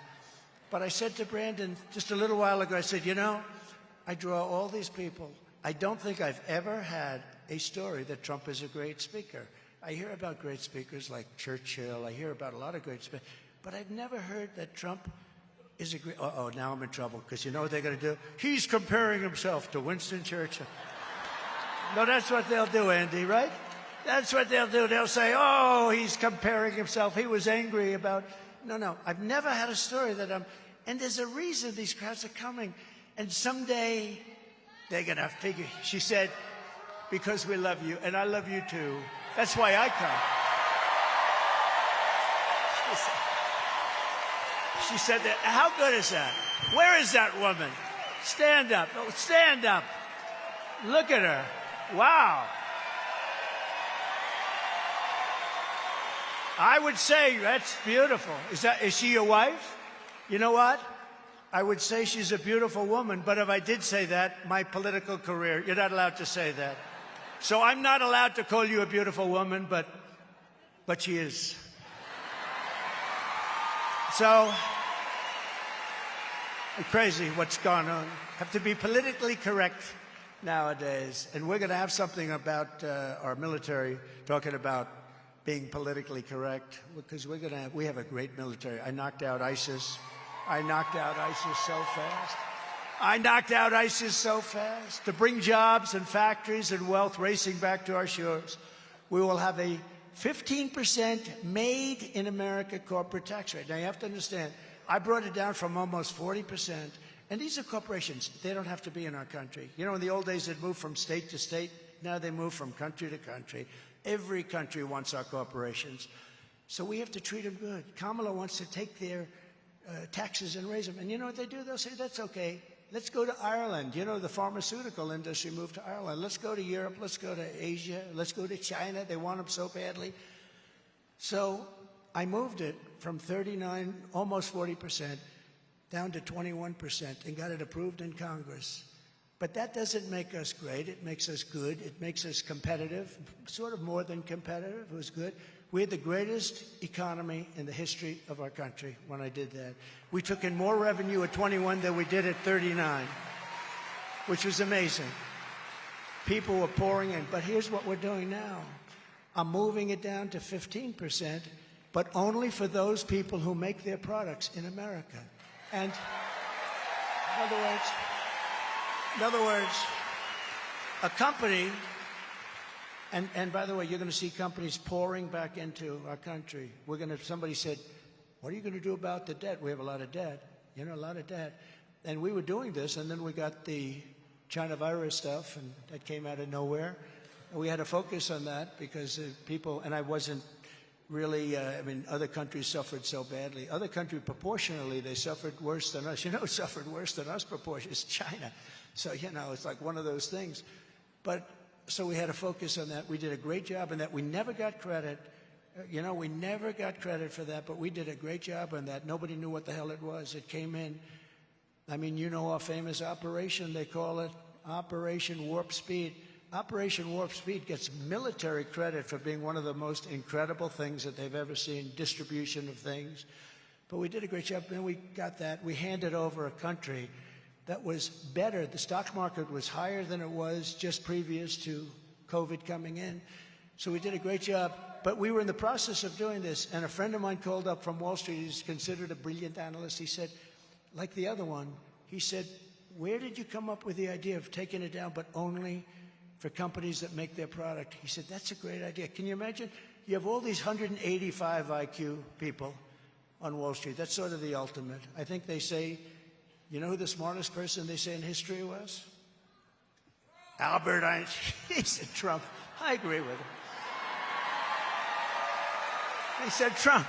But I said to Brandon just a little while ago, I said, I draw all these people. I don't think I've ever had a story that Trump is a great speaker. I hear about great speakers like Churchill. I hear about a lot of great speakers. But I've never heard that Trump is a great... Uh-oh, now I'm in trouble, because you know what they're going to do? He's comparing himself to Winston Churchill. No, that's what they'll do, Andy, right? That's what they'll do. They'll say, oh, he's comparing himself. He was angry about... No, I've never had a story that I'm... And there's a reason these crowds are coming. And someday they're going to figure... She said, because we love you, and I love you too. That's why I come. She said that. How good is that? Where is that woman? Stand up. Oh, stand up. Look at her. Wow. I would say that's beautiful. Is she your wife? You know what? I would say she's a beautiful woman, but if I did say that, my political career, you're not allowed to say that. So I'm not allowed to call you a beautiful woman, but she is. So, I'm crazy what's gone on. Have to be politically correct nowadays. And we're going to have something about our military talking about being politically correct, because we have a great military. I knocked out ISIS. I knocked out ISIS so fast. I knocked out ISIS so fast to bring jobs and factories and wealth racing back to our shores. we will have a 15% made in America corporate tax rate. Now, you have to understand, I brought it down from almost 40%. And these are corporations. They don't have to be in our country. You know, in the old days, they'd move from state to state. Now they move from country to country. Every country wants our corporations. So we have to treat them good. Kamala wants to take their taxes and raise them. And you know what they do? They'll say, that's okay. Let's go to Ireland. You know, the pharmaceutical industry moved to Ireland. Let's go to Europe. Let's go to Asia. Let's go to China. They want them so badly. So I moved it from 39, almost 40%, down to 21% and got it approved in Congress. But that doesn't make us great. It makes us good. It makes us competitive, sort of more than competitive. It was good. We had the greatest economy in the history of our country when I did that. We took in more revenue at 21 than we did at 39, which was amazing. People were pouring in. But here's what we're doing now. I'm moving it down to 15%, but only for those people who make their products in America. And in other words, a company, and by the way, you're going to see companies pouring back into our country. Somebody said, what are you going to do about the debt? We have a lot of debt, you know, a lot of debt. And we were doing this, and then we got the China virus stuff, and that came out of nowhere. And we had to focus on that because people, and I wasn't really, I mean, other countries suffered so badly. Other countries, proportionally, they suffered worse than us. You know who suffered worse than us proportionally? It's China. So, you know, it's like one of those things. But, so we had to focus on that. We did a great job on that. We never got credit. You know, we never got credit for that, but we did a great job on that. Nobody knew what the hell it was. It came in. I mean, you know our famous operation. They call it Operation Warp Speed. Operation Warp Speed gets military credit for being one of the most incredible things that they've ever seen, distribution of things. But we did a great job, and we got that. We handed over a country that was better. The stock market was higher than it was just previous to COVID coming in. So we did a great job. But we were in the process of doing this, and a friend of mine called up from Wall Street. He's considered a brilliant analyst. He said, like the other one, he said, where did you come up with the idea of taking it down, but only for companies that make their product? He said, that's a great idea. Can you imagine? You have all these 185 IQ people on Wall Street. That's sort of the ultimate. I think they say, you know who the smartest person they say in history was? Albert Einstein. He said Trump. I agree with him. He said Trump.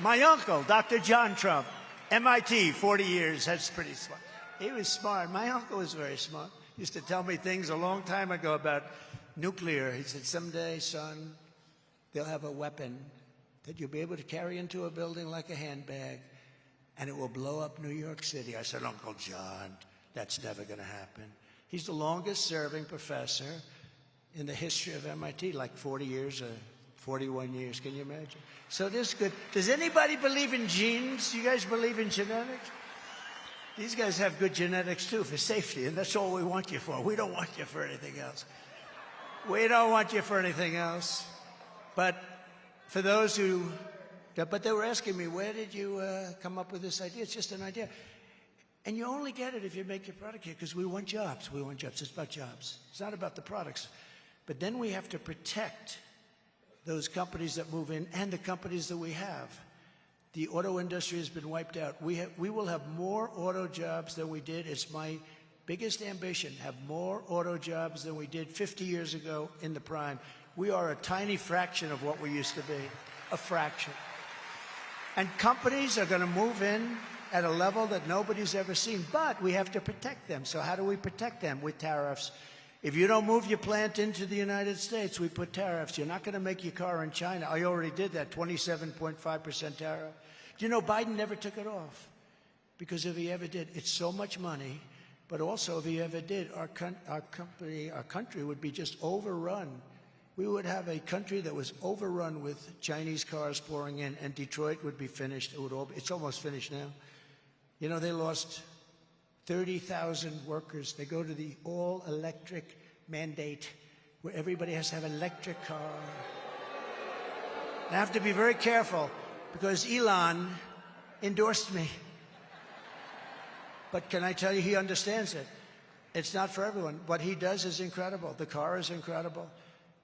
My uncle, Dr. John Trump, MIT, 40 years. That's pretty smart. He was smart. My uncle was very smart. He used to tell me things a long time ago about nuclear. He said, someday, son, they'll have a weapon that you'll be able to carry into a building like a handbag, and it will blow up New York City. I said, Uncle John, that's never going to happen. He's the longest-serving professor in the history of MIT, like 40 years or 41 years. Can you imagine? So this is good. Does anybody believe in genes? You guys believe in genetics? These guys have good genetics, too, for safety, and that's all we want you for. We don't want you for anything else. We don't want you for anything else. But for those who... But they were asking me, where did you come up with this idea? It's just an idea. And you only get it if you make your product here, because we want jobs. We want jobs. It's about jobs. It's not about the products. But then we have to protect those companies that move in and the companies that we have. The auto industry has been wiped out. We will have more auto jobs than we did. It's my biggest ambition, have more auto jobs than we did 50 years ago in the prime. We are a tiny fraction of what we used to be, a fraction. And companies are going to move in at a level that nobody's ever seen, but we have to protect them. So how do we protect them? With tariffs. If you don't move your plant into the United States, we put tariffs. You're not going to make your car in China. I already did that, 27.5% tariff. Do you know Biden never took it off? Because if he ever did, it's so much money. But also, if he ever did, our country would be just overrun. We would have a country that was overrun with Chinese cars pouring in, and Detroit would be finished. It's almost finished now. You know, they lost 30,000 workers. They go to the all-electric mandate where everybody has to have an electric car. I have to be very careful because Elon endorsed me. But can I tell you, he understands it. It's not for everyone. What he does is incredible. The car is incredible.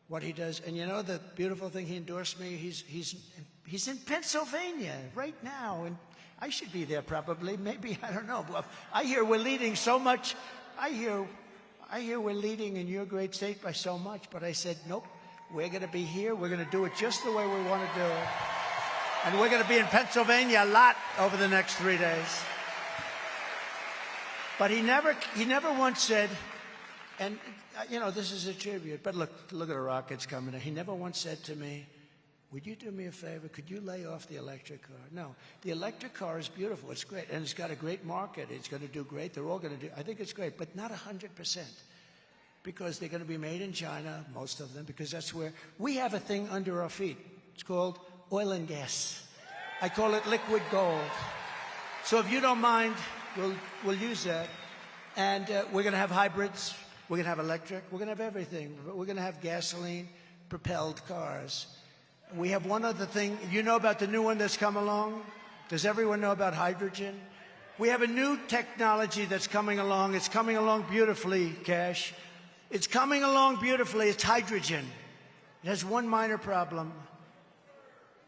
What he does, and you know the beautiful thing, he endorsed me. He's in Pennsylvania right now, and I should be there probably. Maybe, I don't know. Well, I hear we're leading so much. I hear we're leading in your great state by so much. But I said, nope. We're going to be here. We're going to do it just the way we want to do it, and we're going to be in Pennsylvania a lot over the next 3 days. But he never once said, and you know, this is a tribute, but look at the rockets coming in. He never once said to me, would you do me a favor? Could you lay off the electric car? No, the electric car is beautiful. It's great, and it's got a great market. It's going to do great. They're all going to do, I think it's great, but not 100%, because they're going to be made in China, most of them, because that's where we have a thing under our feet. It's called oil and gas. I call it liquid gold. So if you don't mind, we'll use that. And we're going to have hybrids. We're going to have electric. We're going to have everything. We're going to have gasoline-propelled cars. We have one other thing. You know about the new one that's come along? Does everyone know about hydrogen? We have a new technology that's coming along. It's coming along beautifully, Cash. It's coming along beautifully. It's hydrogen. It has one minor problem.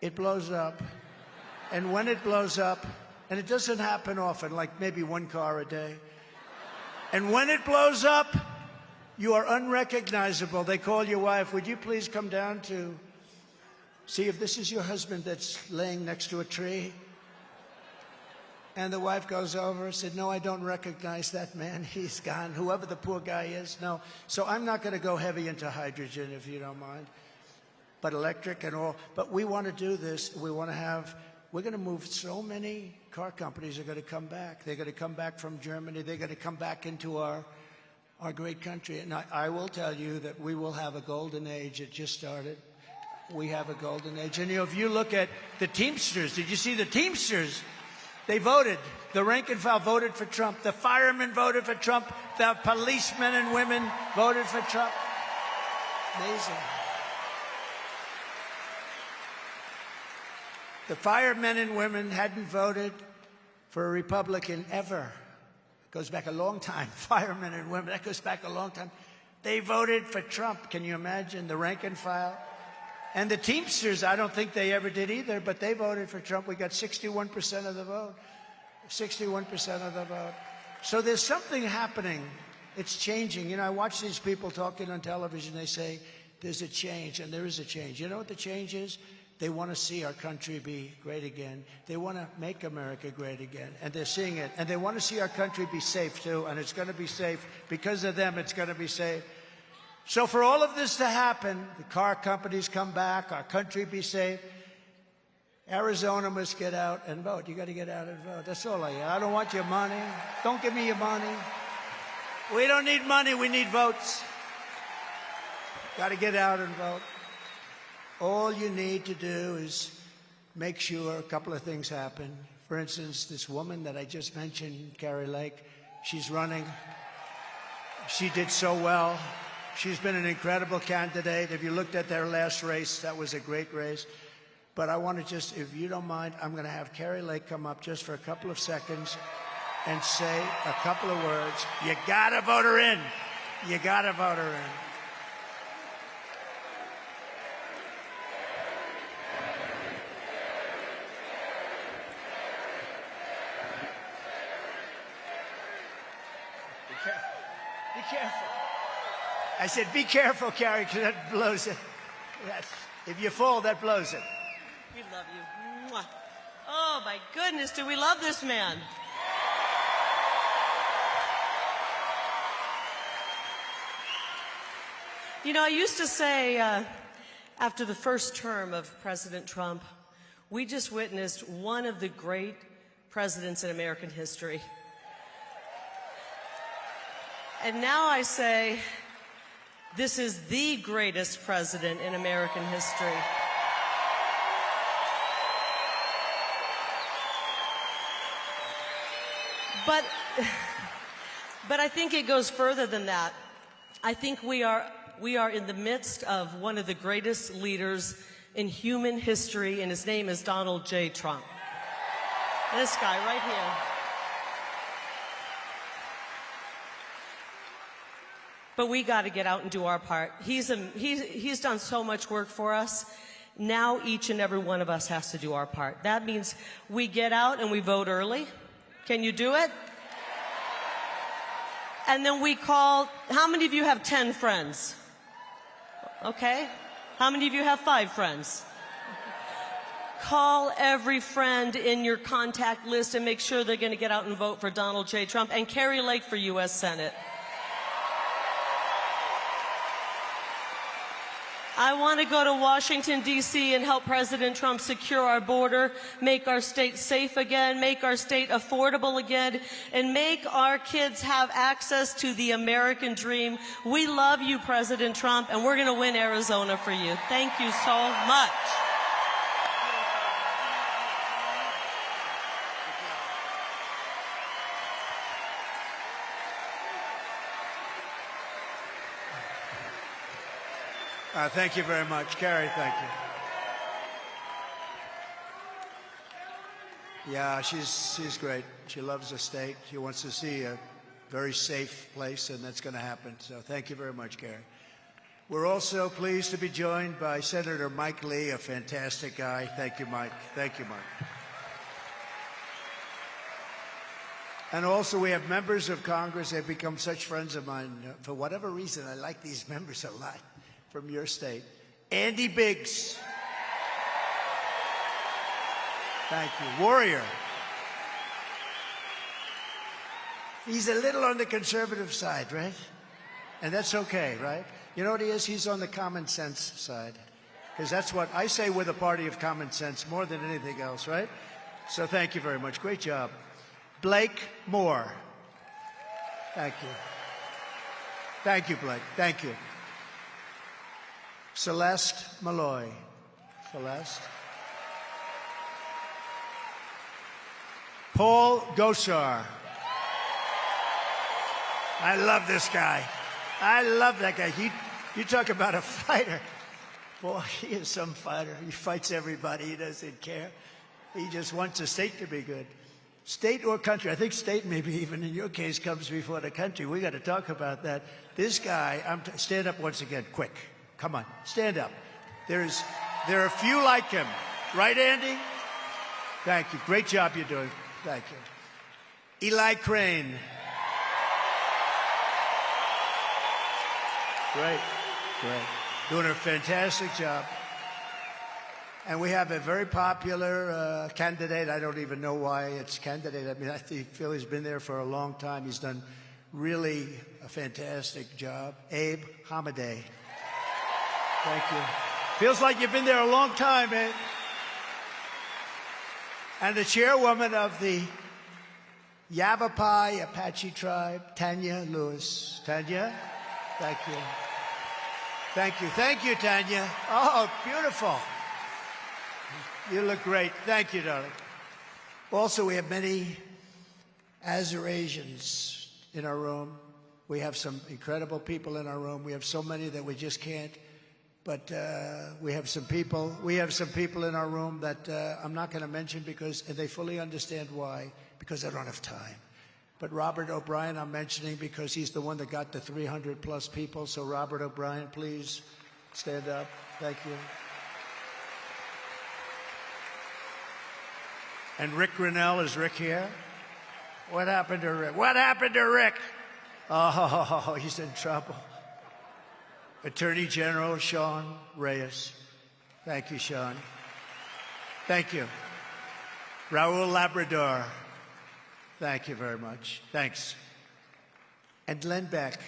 It blows up. And when it blows up, and it doesn't happen often, like maybe one car a day. And when it blows up, you are unrecognizable. They call your wife, would you please come down to see if this is your husband that's laying next to a tree? And the wife goes over and said, no, I don't recognize that man. He's gone, whoever the poor guy is. No. So I'm not going to go heavy into hydrogen, if you don't mind, but electric and all. But we want to do this. We want to have, we're going to move so many car companies are going to come back. They're going to come back from Germany. They're going to come back into our great country. And I will tell you that we will have a golden age. It just started. We have a golden age. And you know, if you look at the Teamsters, did you see the Teamsters? They voted. The rank and file voted for Trump. The firemen voted for Trump. The policemen and women voted for Trump. Amazing. The firemen and women hadn't voted for a Republican ever. It goes back a long time. Firemen and women, that goes back a long time. They voted for Trump. Can you imagine? The rank and file. And the Teamsters, I don't think they ever did either, but they voted for Trump. We got 61% of the vote. 61% of the vote. So there's something happening. It's changing. You know, I watch these people talking on television. They say there's a change, and there is a change. You know what the change is? They want to see our country be great again. They want to make America great again, and they're seeing it. And they want to see our country be safe, too, and it's going to be safe. Because of them, it's going to be safe. So for all of this to happen, the car companies come back, our country be safe, Arizona must get out and vote. You got to get out and vote. That's all I don't want your money. Don't give me your money. We don't need money. We need votes. Got to get out and vote. All you need to do is make sure a couple of things happen. For instance, this woman that I just mentioned, Kari Lake, she's running. She did so well. She's been an incredible candidate. If you looked at their last race, that was a great race. But I want to just, if you don't mind, I'm going to have Kari Lake come up just for a couple of seconds and say a couple of words. You got to vote her in. You got to vote her in. Be careful. Be careful. I said, be careful, Kari, because that blows it. Yes. If you fall, that blows it. We love you. Mwah. Oh, my goodness, do we love this man. You know, I used to say, after the first term of President Trump, we just witnessed one of the great presidents in American history. And now I say, this is the greatest president in American history. But I think it goes further than that. I think we are in the midst of one of the greatest leaders in human history, and his name is Donald J. Trump. This guy right here. but we got to get out and do our part. He's done so much work for us. Now each and every one of us has to do our part. That means we get out and we vote early. Can you do it? And then we call, how many of you have 10 friends? Okay. How many of you have 5 friends? Call every friend in your contact list and make sure they're going to get out and vote for Donald J. Trump and Carrie Lake for U.S. Senate. I want to go to Washington, D.C. and help President Trump secure our border, make our state safe again, make our state affordable again, and make our kids have access to the American dream. We love you, President Trump, and we're going to win Arizona for you. Thank you so much. Thank you very much. Carrie, thank you. Yeah, she's great. She loves the state. She wants to see a very safe place, and that's going to happen. So thank you very much, Carrie. We're also pleased to be joined by Senator Mike Lee, a fantastic guy. Thank you, Mike. Thank you, Mike. And also we have members of Congress. They've become such friends of mine. For whatever reason, I like these members a lot. From your state, Andy Biggs. Thank you. Warrior. He's a little on the conservative side, right? And that's okay, right? You know what he is? He's on the common sense side. Because that's what I say, we're the party of common sense more than anything else, right? So thank you very much. Great job. Blake Moore. Thank you. Thank you, Blake. Thank you. Celeste Malloy. Celeste. Paul Gosar. I love this guy. I love that guy. You talk about a fighter. Boy, he is some fighter. He fights everybody. He doesn't care. He just wants the state to be good. State or country. I think state maybe even in your case comes before the country. We got to talk about that. This guy, stand up once again, quick. Come on, stand up. There are a few like him. Right, Andy? Thank you. Great job you're doing. Thank you. Eli Crane. Great. Great. Doing a fantastic job. And we have a very popular candidate. I don't even know why it's candidate. I mean, I feel he's been there for a long time. He's done really a fantastic job. Abe Hamadeh. Thank you. Feels like you've been there a long time, eh? And the chairwoman of the Yavapai Apache tribe, Tanya Lewis. Tanya, thank you. Thank you. Thank you, Tanya. Oh, beautiful. You look great. Thank you, darling. Also, we have many Azerasians in our room. We have some incredible people in our room. We have so many that we just can't. But we have some people in our room that I'm not going to mention because they fully understand why, because I don't have time. But Robert O'Brien I'm mentioning because he's the one that got the 300-plus people. So Robert O'Brien, please stand up. Thank you. And Rick Grinnell, is Rick here? What happened to Rick? What happened to Rick? Oh, he's in trouble. Attorney General Sean Reyes. Thank you, Sean. Thank you. Raul Labrador. Thank you very much. Thanks. And Glenn Beck.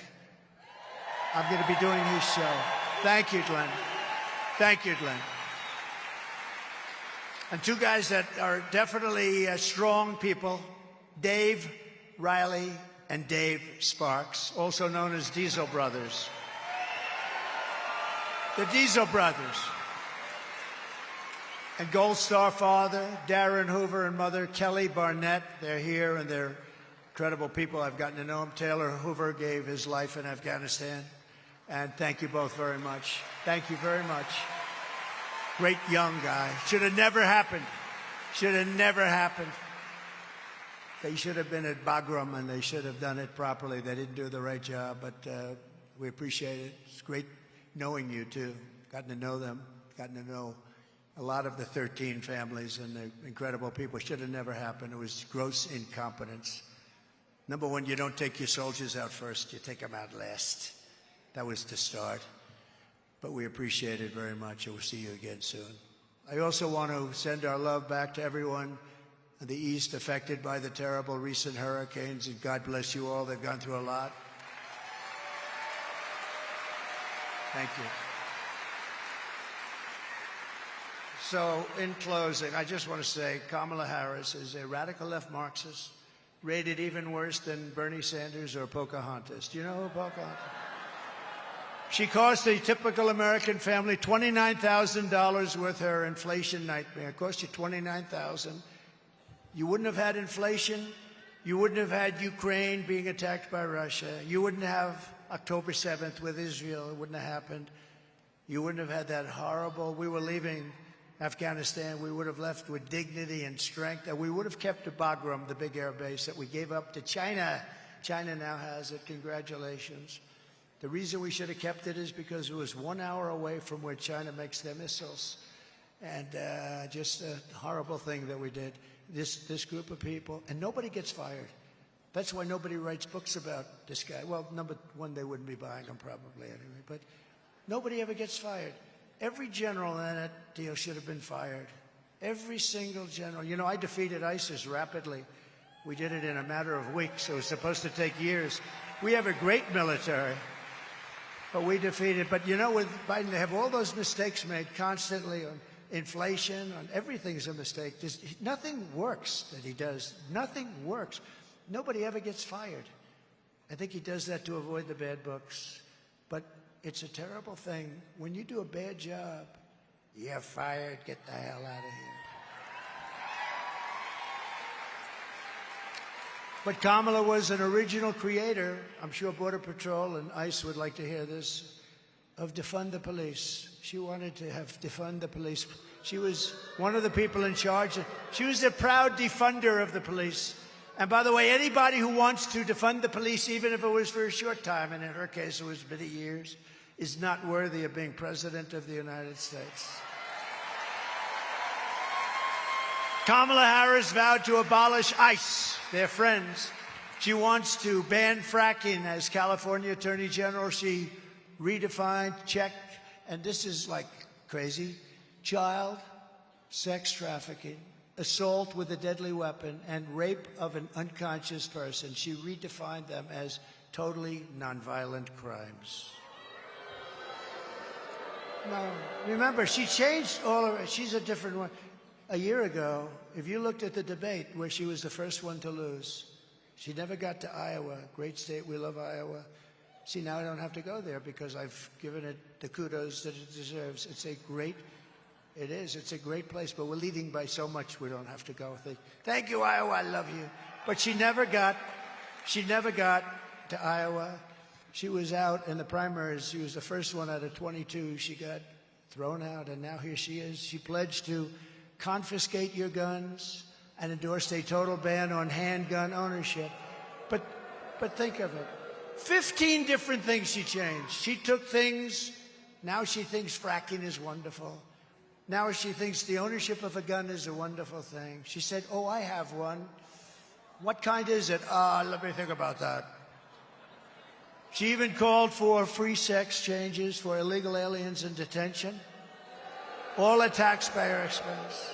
I'm going to be doing his show. Thank you, Glenn. Thank you, Glenn. And two guys that are definitely strong people, Dave Riley and Dave Sparks, also known as Diesel Brothers. The Diesel Brothers. And Gold Star father, Darren Hoover, and mother, Kelly Barnett. They're here, and they're incredible people. I've gotten to know them. Taylor Hoover gave his life in Afghanistan. And thank you both very much. Thank you very much. Great young guy. Should have never happened. Should have never happened. They should have been at Bagram, and they should have done it properly. They didn't do the right job, but We appreciate it. It's great knowing you, too. Gotten to know them, gotten to know a lot of the 13 families and the incredible people. Should have never happened. It was gross incompetence. Number one, you don't take your soldiers out first. You take them out last. That was to start. But we appreciate it very much, and we'll see you again soon. I also want to send our love back to everyone in the East affected by the terrible recent hurricanes, and God bless you all. They've gone through a lot. Thank you. So, in closing, I just want to say Kamala Harris is a radical left Marxist, rated even worse than Bernie Sanders or Pocahontas. Do you know who Pocahontas? She cost a typical American family $29,000 worth of her inflation nightmare. It cost you $29,000. You wouldn't have had inflation. You wouldn't have had Ukraine being attacked by Russia. You wouldn't have October 7th with Israel. It wouldn't have happened. You wouldn't have had that horrible. We were leaving Afghanistan. We would have left with dignity and strength. And we would have kept Bagram, the big air base that we gave up to China. China now has it. Congratulations. The reason we should have kept it is because it was 1 hour away from where China makes their missiles. And just a horrible thing that we did. This group of people, and nobody gets fired. That's why nobody writes books about this guy. Well, number one, they wouldn't be buying them probably anyway. But nobody ever gets fired. Every general in that deal should have been fired. Every single general. You know, I defeated ISIS rapidly. We did it in a matter of weeks. It was supposed to take years. We have a great military. But we defeated. But you know, with Biden, they have all those mistakes made constantly on inflation, on everything's a mistake. Nothing works that he does. Nothing works. Nobody ever gets fired. I think he does that to avoid the bad books. But it's a terrible thing. When you do a bad job, you're fired. Get the hell out of here. But Kamala was an original creator, I'm sure Border Patrol and ICE would like to hear this, of defund the police. She wanted to have defund the police. She was one of the people in charge. She was a proud defunder of the police. And by the way, anybody who wants to defund the police, even if it was for a short time, and in her case it was many years, is not worthy of being President of the United States. Kamala Harris vowed to abolish ICE, their friends. She wants to ban fracking as California Attorney General. She redefined, check, and this is like crazy, child sex trafficking, assault with a deadly weapon, and rape of an unconscious person. She redefined them as totally nonviolent crimes. Now, remember, she changed all of it. She's a different one. A year ago, if you looked at the debate where she was the first one to lose, she never got to Iowa. Great state. We love Iowa. See, now I don't have to go there because I've given it the kudos that it deserves. It's a great, it is. It's a great place, but we're leading by so much we don't have to go. Thank you, Iowa. I love you. But she never got to Iowa. She was out in the primaries. She was the first one out of 22. She got thrown out, and now here she is. She pledged to confiscate your guns and endorsed a total ban on handgun ownership. But think of it. 15 different things she changed. She took things, now she thinks fracking is wonderful. Now she thinks the ownership of a gun is a wonderful thing. She said, oh, I have one. What kind is it? Let me think about that. She even called for free sex changes for illegal aliens in detention. All at taxpayer expense.